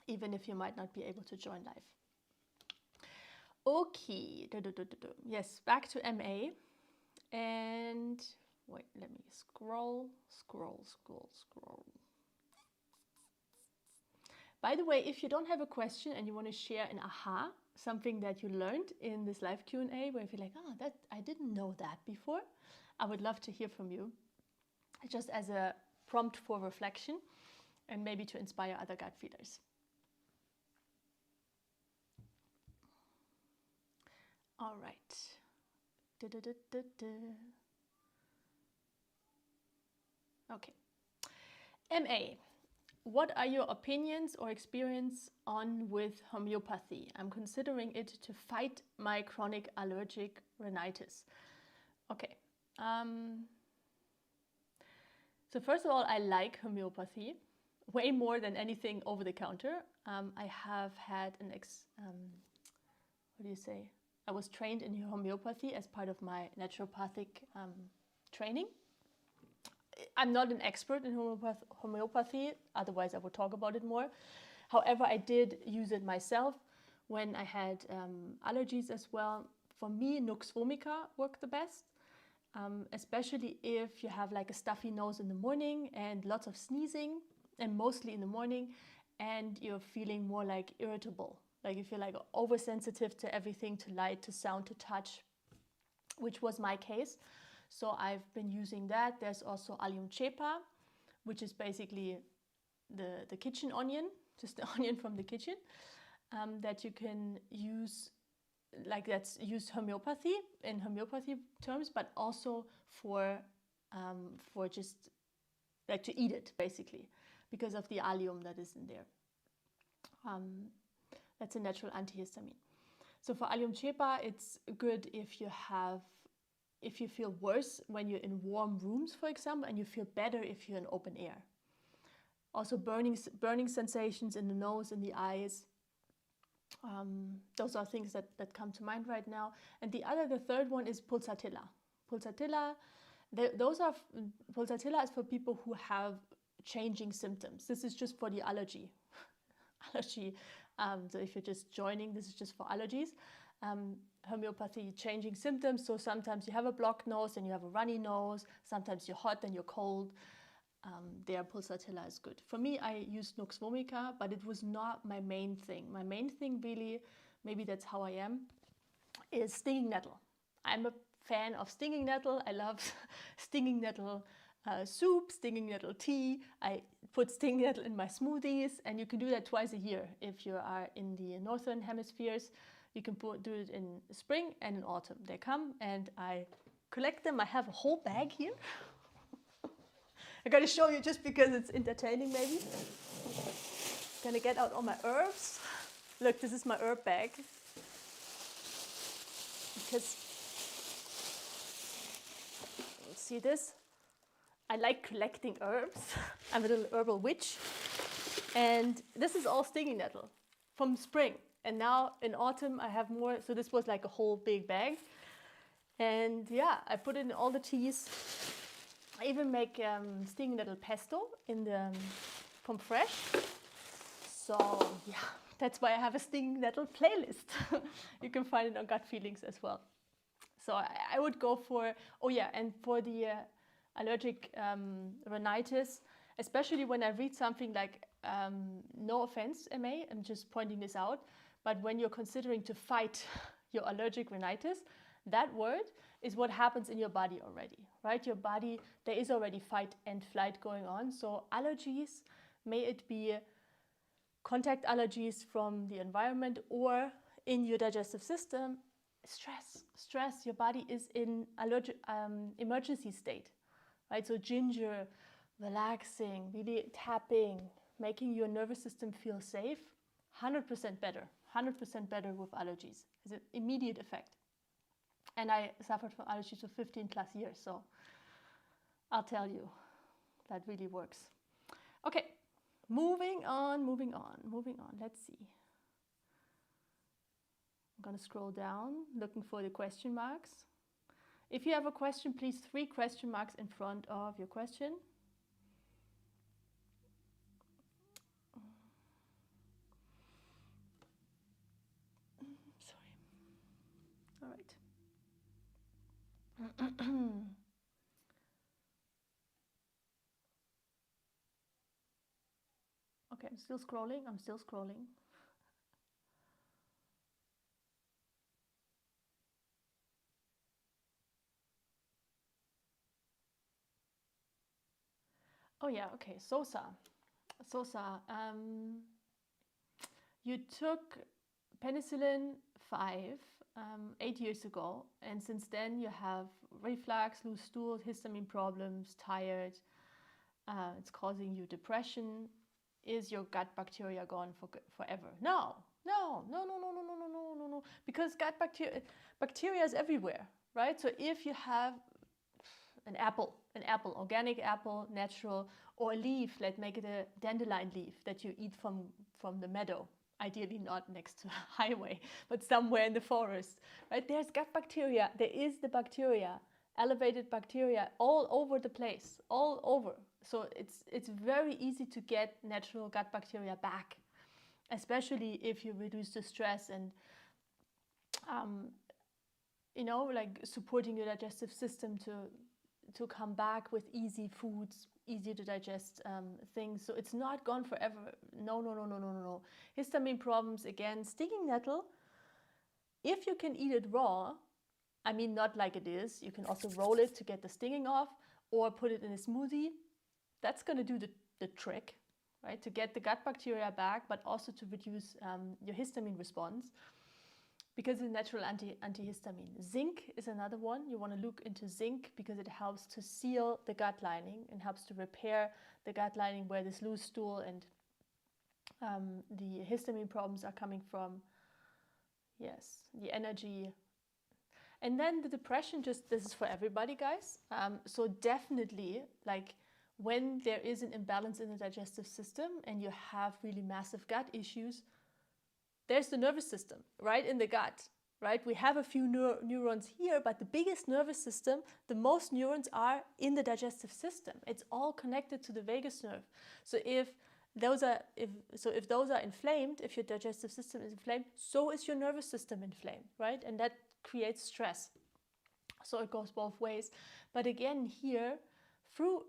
even if you might not be able to join live. Okay, yes, back to MA. And wait, let me scroll. By the way, if you don't have a question and you want to share an aha, something that you learned in this live Q&A, where you feel like, oh, that I didn't know that before, I would love to hear from you, just as a prompt for reflection and maybe to inspire other gut feeders. All right. Okay. MA. What are your opinions or experience on with homeopathy? I'm considering it to fight my chronic allergic rhinitis. Okay. So first of all, I like homeopathy way more than anything over the counter. I have had what do you say? I was trained in homeopathy as part of my naturopathic training. I'm not an expert in homeopathy, otherwise I would talk about it more. However, I did use it myself when I had allergies as well. For me, Nux vomica worked the best, especially if you have like a stuffy nose in the morning and lots of sneezing, and mostly in the morning, and you're feeling more like irritable. Like you feel like oversensitive to everything, to light, to sound, to touch, which was my case. So I've been using that. There's also allium cepa, which is basically the kitchen onion, just the onion from the kitchen, that you can use, like that's used homeopathy in homeopathy terms, but also for just like to eat it basically, because of the allium that is in there. That's a natural antihistamine. So for allium cepa, it's good if you feel worse when you're in warm rooms, for example, and you feel better if you're in open air. Also burning sensations in the nose, in the eyes. Those are things that come to mind right now. And the third one is pulsatilla. Pulsatilla is for people who have changing symptoms. This is just for the allergy. So if you're just joining, this is just for allergies. Homeopathy changing symptoms. So sometimes you have a blocked nose and you have a runny nose. Sometimes you're hot and you're cold. There, pulsatilla is good. For me, I used Nux vomica, but it was not my main thing. My main thing really, maybe that's how I am, is stinging nettle. I'm a fan of stinging nettle. I love stinging nettle soup, stinging nettle tea. I put stinging nettle in my smoothies, and you can do that twice a year. If you are in the northern hemispheres, you can do it in spring and in autumn. They come and I collect them. I have a whole bag here. I'm going to show you just because it's entertaining maybe. I'm going to get out all my herbs. Look, this is my herb bag. Because, see this? I like collecting herbs. I'm a little herbal witch. And this is all stinging nettle from spring. And now in autumn I have more, so this was like a whole big bag. And yeah, I put it in all the teas. I even make stinging nettle pesto from fresh. So yeah, that's why I have a stinging nettle playlist. You can find it on Gut Feelings as well. So I would go for, oh yeah, and for the allergic rhinitis, especially when I read something like, no offense, MA, I'm just pointing this out, but when you're considering to fight your allergic rhinitis, that word is what happens in your body already, right? Your body, there is already fight and flight going on. So allergies, may it be contact allergies from the environment or in your digestive system, stress, your body is in emergency state, right? So ginger, relaxing, really tapping, making your nervous system feel safe, 100% better with allergies. It's an immediate effect. And I suffered from allergies for 15 plus years, so I'll tell you, that really works. Okay, moving on. Let's see. I'm gonna scroll down, looking for the question marks. If you have a question, please 3 question marks in front of your question. Sorry. All right. Okay, I'm still scrolling. Oh yeah, okay, Sosa, you took penicillin 5 8 years ago, and since then you have reflux, loose stool, histamine problems, tired. it's causing you depression. Is your gut bacteria gone forever? No, no, no, no, no, no, no, no, no, no, no. Because gut bacteria is everywhere, right? So if you have an apple, organic apple, natural, or a leaf, let's make it a dandelion leaf that you eat from the meadow. Ideally not next to a highway, but somewhere in the forest, right? There's gut bacteria. There is the bacteria, elevated bacteria all over the place, all over. So it's very easy to get natural gut bacteria back, especially if you reduce the stress and like supporting your digestive system to come back with easy foods, easy to digest things. So it's not gone forever. No, no, no, no, no, no, no. Histamine problems, again, stinging nettle. If you can eat it raw, I mean, not like it is, you can also roll it to get the stinging off or put it in a smoothie. That's going to do the trick, right? To get the gut bacteria back, but also to reduce your histamine response, because it's natural antihistamine. Zinc is another one. You want to look into zinc because it helps to seal the gut lining and helps to repair the gut lining where this loose stool and the histamine problems are coming from. Yes, the energy. And then the depression, just this is for everybody, guys. So definitely, like when there is an imbalance in the digestive system and you have really massive gut issues, there's the nervous system right in the gut, right? We have a few neurons here, but the biggest nervous system, the most neurons are in the digestive system. It's all connected to the vagus nerve. So if those are inflamed, if your digestive system is inflamed, so is your nervous system inflamed, right? And that creates stress. So it goes both ways. But again, here, through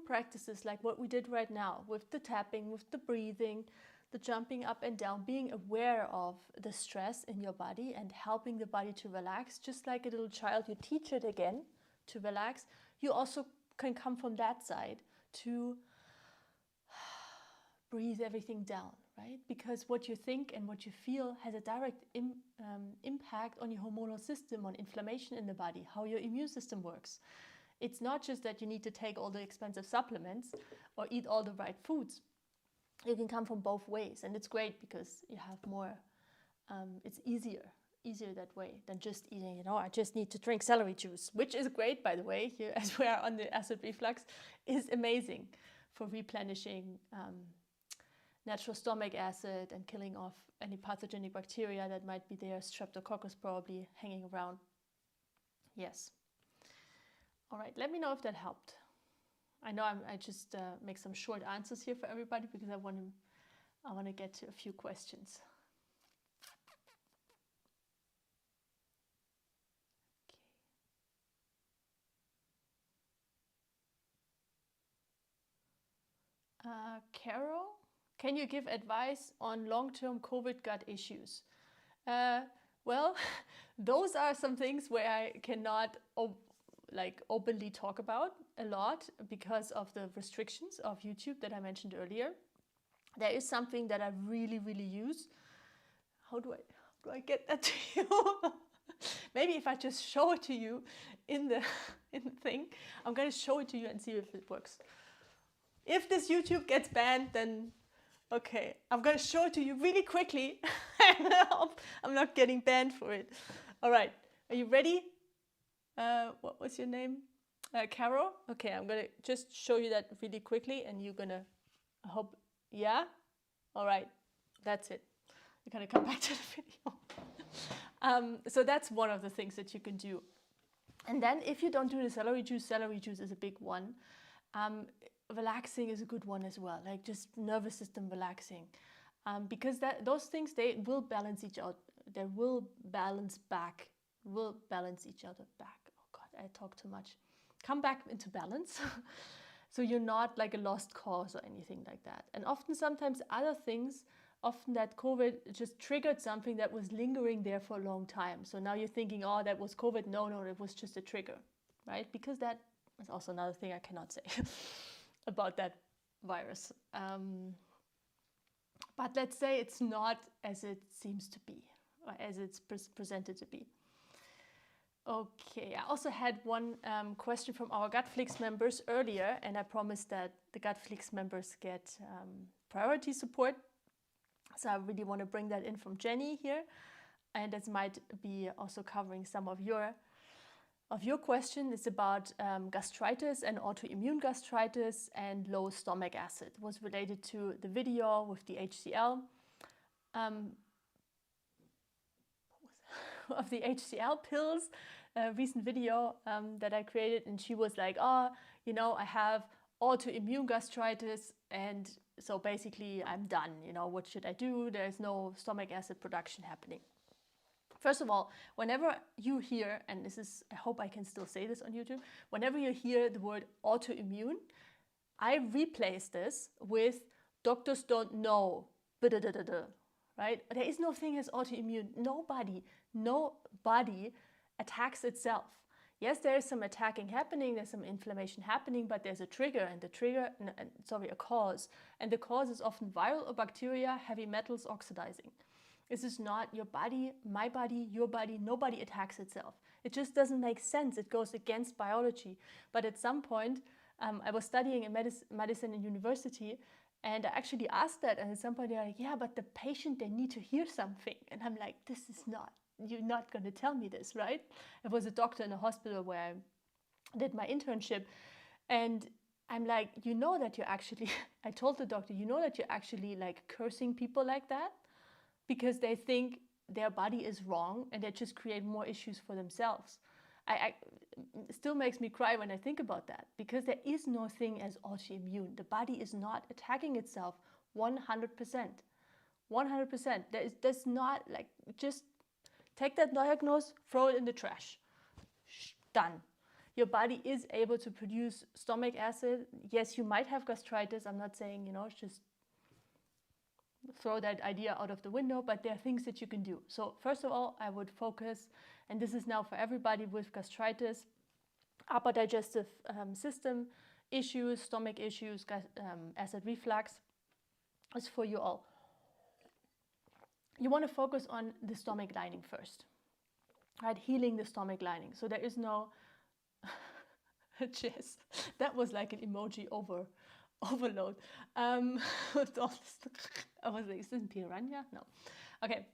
practices like what we did right now, with the tapping, with the breathing, the jumping up and down, being aware of the stress in your body and helping the body to relax, just like a little child, you teach it again to relax. You also can come from that side to breathe everything down, right? Because what you think and what you feel has a direct impact on your hormonal system, on inflammation in the body, how your immune system works. It's not just that you need to take all the expensive supplements or eat all the right foods. You can come from both ways, and it's great because you have more, it's easier that way than just eating, I just need to drink celery juice, which is great, by the way, here as we are on the acid reflux, is amazing for replenishing natural stomach acid and killing off any pathogenic bacteria that might be there, streptococcus probably hanging around. Yes. All right, let me know if that helped. I know I just make some short answers here for everybody because I want to get to a few questions. Okay. Carol, can you give advice on long-term COVID gut issues? Well, those are some things where I cannot openly talk about a lot because of the restrictions of YouTube that I mentioned earlier. There is something that I really, really use. How do I get that to you? Maybe if I just show it to you in the thing. I'm going to show it to you and see if it works. If this YouTube gets banned, then okay, I'm going to show it to you really quickly. I hope I'm not getting banned for it. All right, are you ready? What was your name? Carol? Okay, I'm going to just show you that really quickly and you're going to, I hope, yeah? All right, that's it. You're going to come back to the video. So that's one of the things that you can do. And then if you don't do the celery juice is a big one. Relaxing is a good one as well, like just nervous system relaxing. Because those things, they will balance each other. They will balance each other back. Oh God, I talk too much. Come back into balance. So you're not like a lost cause or anything like that. And sometimes other things, often that COVID just triggered something that was lingering there for a long time. So now you're thinking, oh, that was COVID. No, it was just a trigger, right? Because that is also another thing I cannot say about that virus. But let's say it's not as it seems to be, or as it's presented to be. Okay, I also had one question from our Gutflix members earlier, and I promised that the Gutflix members get priority support. So I really want to bring that in from Jenny here, and this might be also covering some of your question. It's about gastritis and autoimmune gastritis and low stomach acid. It was related to the video with the HCl. Of the HCl pills, recent video that I created, and she was like, oh, you know, I have autoimmune gastritis, and so basically I'm done, you know, what should I do? There's no stomach acid production happening. First of all, whenever you hear, and this is, I hope I can still say this on YouTube, whenever you hear the word autoimmune, I replace this with doctors don't know, right? There is no thing as autoimmune. Nobody attacks itself. Yes, there is some attacking happening, there's some inflammation happening, but there's a trigger, and the trigger, a cause. And the cause is often viral or bacteria, heavy metals oxidizing. This is not your body, my body, your body. Nobody attacks itself. It just doesn't make sense. It goes against biology. But at some point, I was studying in medicine in university, and I actually asked that, and at some point they're like, yeah, but the patient, they need to hear something. And I'm like, this is not, you're not going to tell me this, right? It was a doctor in a hospital where I did my internship, and I'm like, you know that you're actually, I told the doctor, you know that you're actually like cursing people like that because they think their body is wrong and they just create more issues for themselves. It still makes me cry when I think about that, because there is no thing as autoimmune. The body is not attacking itself 100%. 100%. There's not, like, just take that diagnosis, throw it in the trash. Done. Your body is able to produce stomach acid. Yes, you might have gastritis. I'm not saying, you know, just throw that idea out of the window, but there are things that you can do. So first of all, I would focus, and this is now for everybody with gastritis, upper digestive system issues, stomach issues, acid reflux. It's for you all. You want to focus on the stomach lining first, right? Healing the stomach lining. So there is no, Jess, that was like an emoji overload. I was like, is this piranha? No. Okay.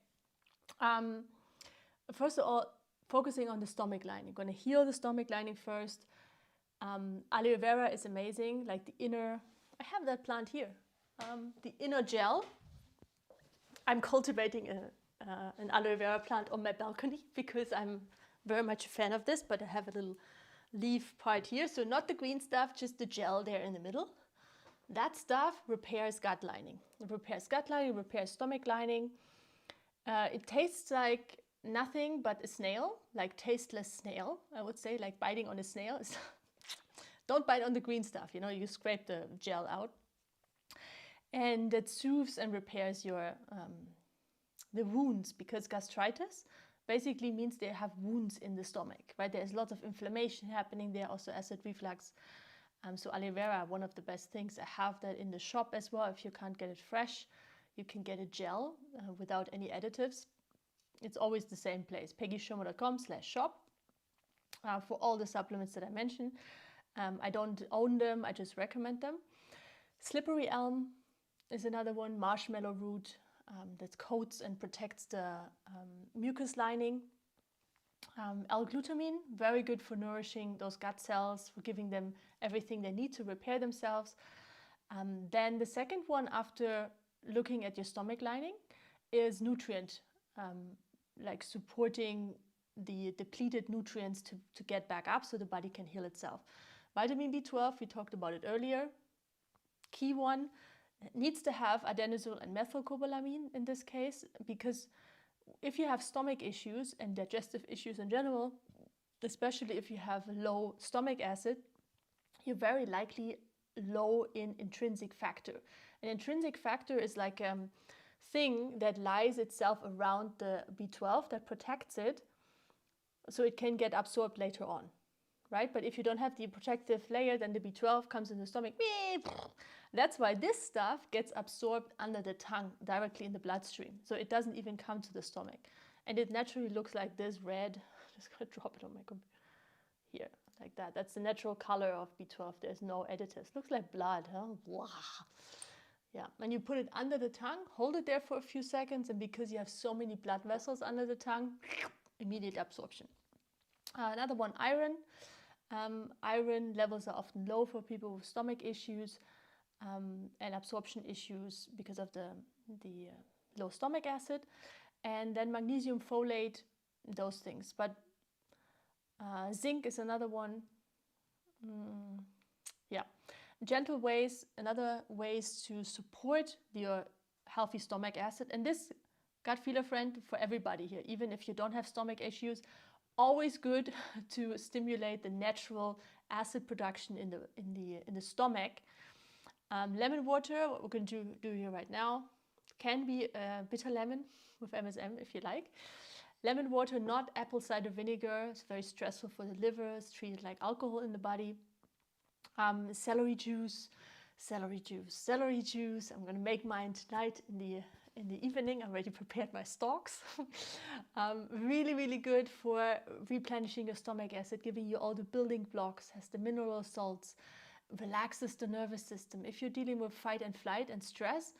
First of all, focusing on the stomach lining. You're going to heal the stomach lining first. Aloe vera is amazing. Like the inner, I have that plant here. The inner gel. I'm cultivating an aloe vera plant on my balcony because I'm very much a fan of this, but I have a little leaf part here. So not the green stuff, just the gel there in the middle. That stuff repairs gut lining. It repairs gut lining, repairs stomach lining. It tastes like nothing but a snail, like tasteless snail, I would say, like biting on a snail. Don't bite on the green stuff, you know, you scrape the gel out. And it soothes and repairs your the wounds, because gastritis basically means they have wounds in the stomach, right? There's lots of inflammation happening there, also acid reflux. So aloe vera, one of the best things. I have that in the shop as well. If you can't get it fresh, you can get a gel without any additives. It's always the same place, peggyschirmer.com/shop for all the supplements that I mentioned. I don't own them, I just recommend them. Slippery elm is another one, marshmallow root that coats and protects the mucus lining. L-glutamine, very good for nourishing those gut cells, for giving them everything they need to repair themselves. Then the second one, after looking at your stomach lining, is nutrient, like supporting the depleted nutrients to get back up so the body can heal itself. Vitamin B12, we talked about it earlier. Key one, needs to have adenosine and methylcobalamin in this case, because if you have stomach issues and digestive issues in general, especially if you have low stomach acid, you're very likely low in intrinsic factor. An intrinsic factor is like a thing that lies itself around the B12 that protects it so it can get absorbed later on, right? But if you don't have the protective layer, then the B12 comes in the stomach. That's why this stuff gets absorbed under the tongue, directly in the bloodstream. So it doesn't even come to the stomach. And it naturally looks like this red, just gonna drop it on my computer. Here, like that. That's the natural color of B12. There's no additives. Looks like blood, huh? Blah. Yeah, and you put it under the tongue, hold it there for a few seconds, and because you have so many blood vessels under the tongue, immediate absorption. Another one, iron. Iron levels are often low for people with stomach issues and absorption issues because of the low stomach acid. And then magnesium, folate, those things. But zinc is another one. Yeah. Gentle ways, another ways to support your healthy stomach acid. And this gut feeler friend for everybody here, even if you don't have stomach issues, always good to stimulate the natural acid production in the stomach. Lemon water, what we're going to do here right now, can be bitter lemon with MSM if you like. Lemon water, not apple cider vinegar. It's very stressful for the liver. It's treated like alcohol in the body. Celery juice. I'm going to make mine tonight in the evening. I already prepared my stalks. Really, really good for replenishing your stomach acid, giving you all the building blocks, has the mineral salts, relaxes the nervous system. If you're dealing with fight and flight and stress,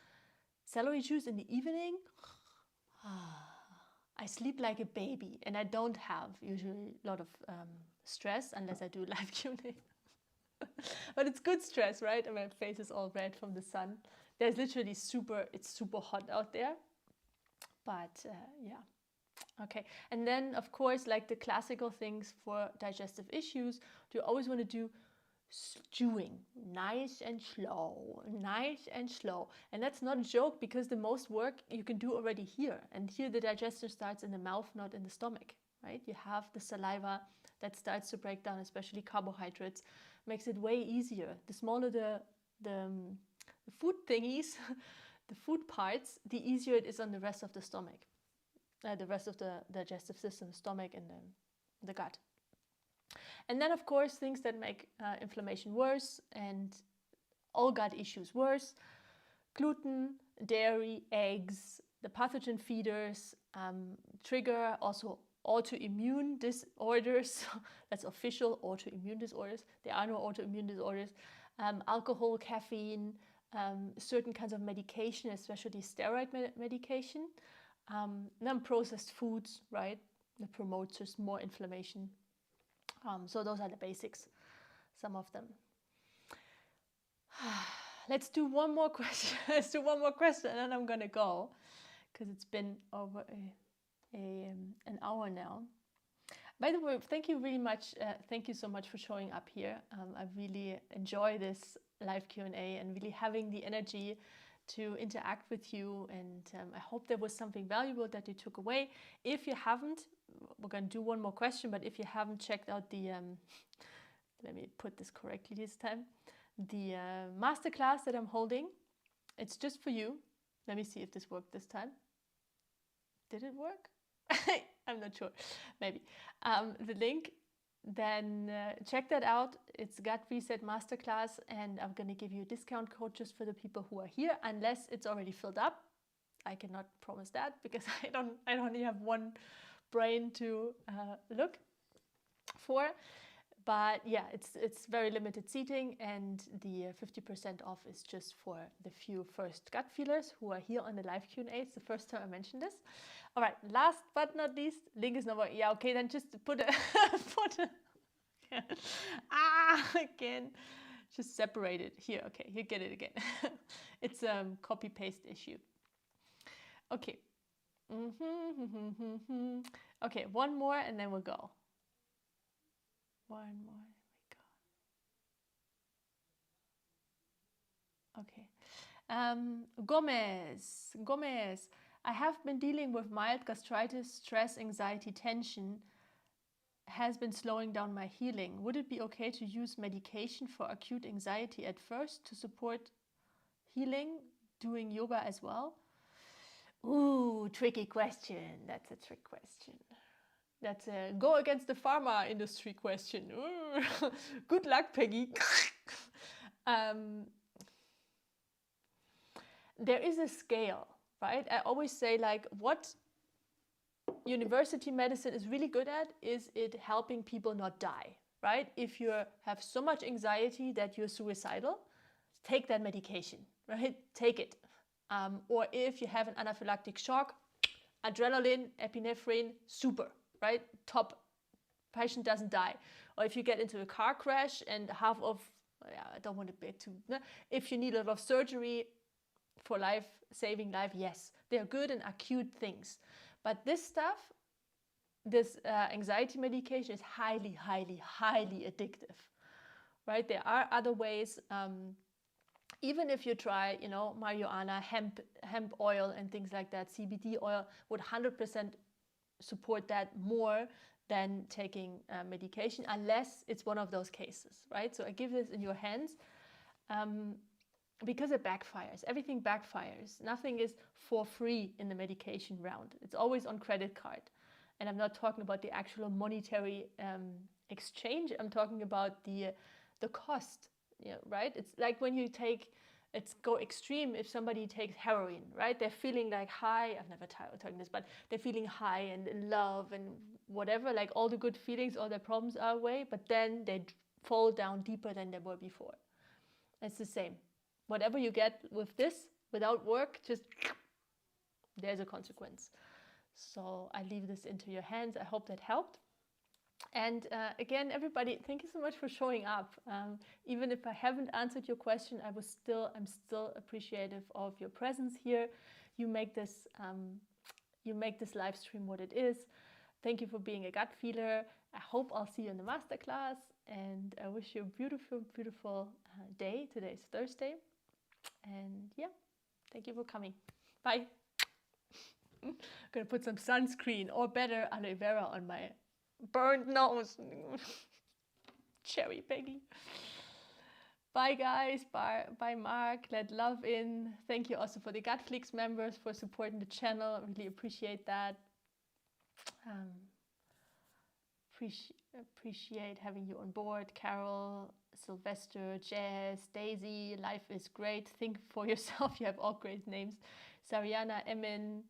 celery juice in the evening, I sleep like a baby, and I don't have usually a lot of stress unless I do live Q&A. But it's good stress, right? And my face is all red from the sun. There's literally it's super hot out there. But yeah, okay. And then, of course, like the classical things for digestive issues, you always want to do stewing, nice and slow. And that's not a joke, because the most work you can do already here. And here the digestion starts in the mouth, not in the stomach, right? You have the saliva that starts to break down, especially carbohydrates, makes it way easier. The smaller the food thingies, the food parts, the easier it is on the rest of the stomach, the rest of the digestive system, stomach and the gut. And then, of course, things that make inflammation worse and all gut issues worse: gluten, dairy, eggs, the pathogen feeders, trigger also autoimmune disorders. That's official, autoimmune disorders. There are no autoimmune disorders. Alcohol, caffeine, certain kinds of medication, especially steroid medication, non-processed foods, right? That promotes just more inflammation. So those are the basics, some of them. Let's do one more question. And then I'm gonna go, because it's been over an hour now. By the way, thank you really much. Thank you so much for showing up here. I really enjoy this live Q&A and really having the energy to interact with you. And I hope there was something valuable that you took away. If you haven't, we're going to do one more question. But if you haven't checked out the, let me put this correctly this time, the masterclass that I'm holding, it's just for you. Let me see if this worked this time. Did it work? I'm not sure, maybe. The link, then check that out. It's Gut Reset Masterclass, and I'm going to give you a discount code just for the people who are here, unless it's already filled up. I cannot promise that, because I only have one brain to look for. But yeah, it's very limited seating, and the 50% off is just for the few first gut feelers who are here on the live Q&A. It's the first time I mentioned this. All right, last but not least, link is not, yeah, okay, then just put a, again, just separate it here. Okay, you get it again. It's a copy paste issue. Okay. Okay, one more and then we'll go. One more, we go. Okay. Gomez. I have been dealing with mild gastritis, stress, anxiety, tension. Has been slowing down my healing. Would it be okay to use medication for acute anxiety at first to support healing, doing yoga as well? Ooh, tricky question. That's a trick question. That's a go against the pharma industry question. Ooh. Good luck, Peggy. There is a scale, right? I always say, like, what university medicine is really good at is it helping people not die, right? If you have so much anxiety that you're suicidal, take that medication, right? Take it. Or if you have an anaphylactic shock, adrenaline, epinephrine, super, right? Top. Patient doesn't die. Or if you get into a car crash and half of, I don't want to be too, if you need a lot of surgery for life, saving life, yes, they're good and acute things. But this stuff, this anxiety medication is highly, highly, highly addictive, right? There are other ways. Even if you try, marijuana, hemp oil and things like that, CBD oil would 100% support that more than taking medication, unless it's one of those cases, right? So I give this in your hands because it backfires. Everything backfires. Nothing is for free in the medication round. It's always on credit card. And I'm not talking about the actual monetary exchange. I'm talking about the cost, right? It's like when you go extreme. If somebody takes heroin, right? They're feeling like high. I've never taken this, but they're feeling high and in love and whatever, like all the good feelings, all their problems are away, but then they fall down deeper than they were before. It's the same. Whatever you get with this, without work, just there's a consequence. So I leave this into your hands. I hope that helped. And again, everybody, thank you so much for showing up. Even if I haven't answered your question, I'm still appreciative of your presence here. You make this live stream what it is. Thank you for being a gut feeler. I hope I'll see you in the masterclass, and I wish you a beautiful, beautiful day. Today's Thursday, and yeah, thank you for coming. Bye. I'm gonna put some sunscreen, or better, aloe vera on my burned nose. Cherry Peggy. Bye guys, bye Mark, let love in. Thank you also for the Gutflix members for supporting the channel. I really appreciate that. Appreciate having you on board. Carol, Sylvester, Jazz, Daisy, life is great. Think for yourself, you have all great names. Sariana, Emin,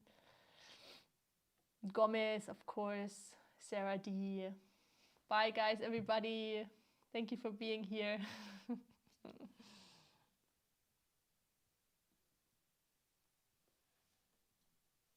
Gomez, of course, Sarah D. Bye guys, everybody. Thank you for being here.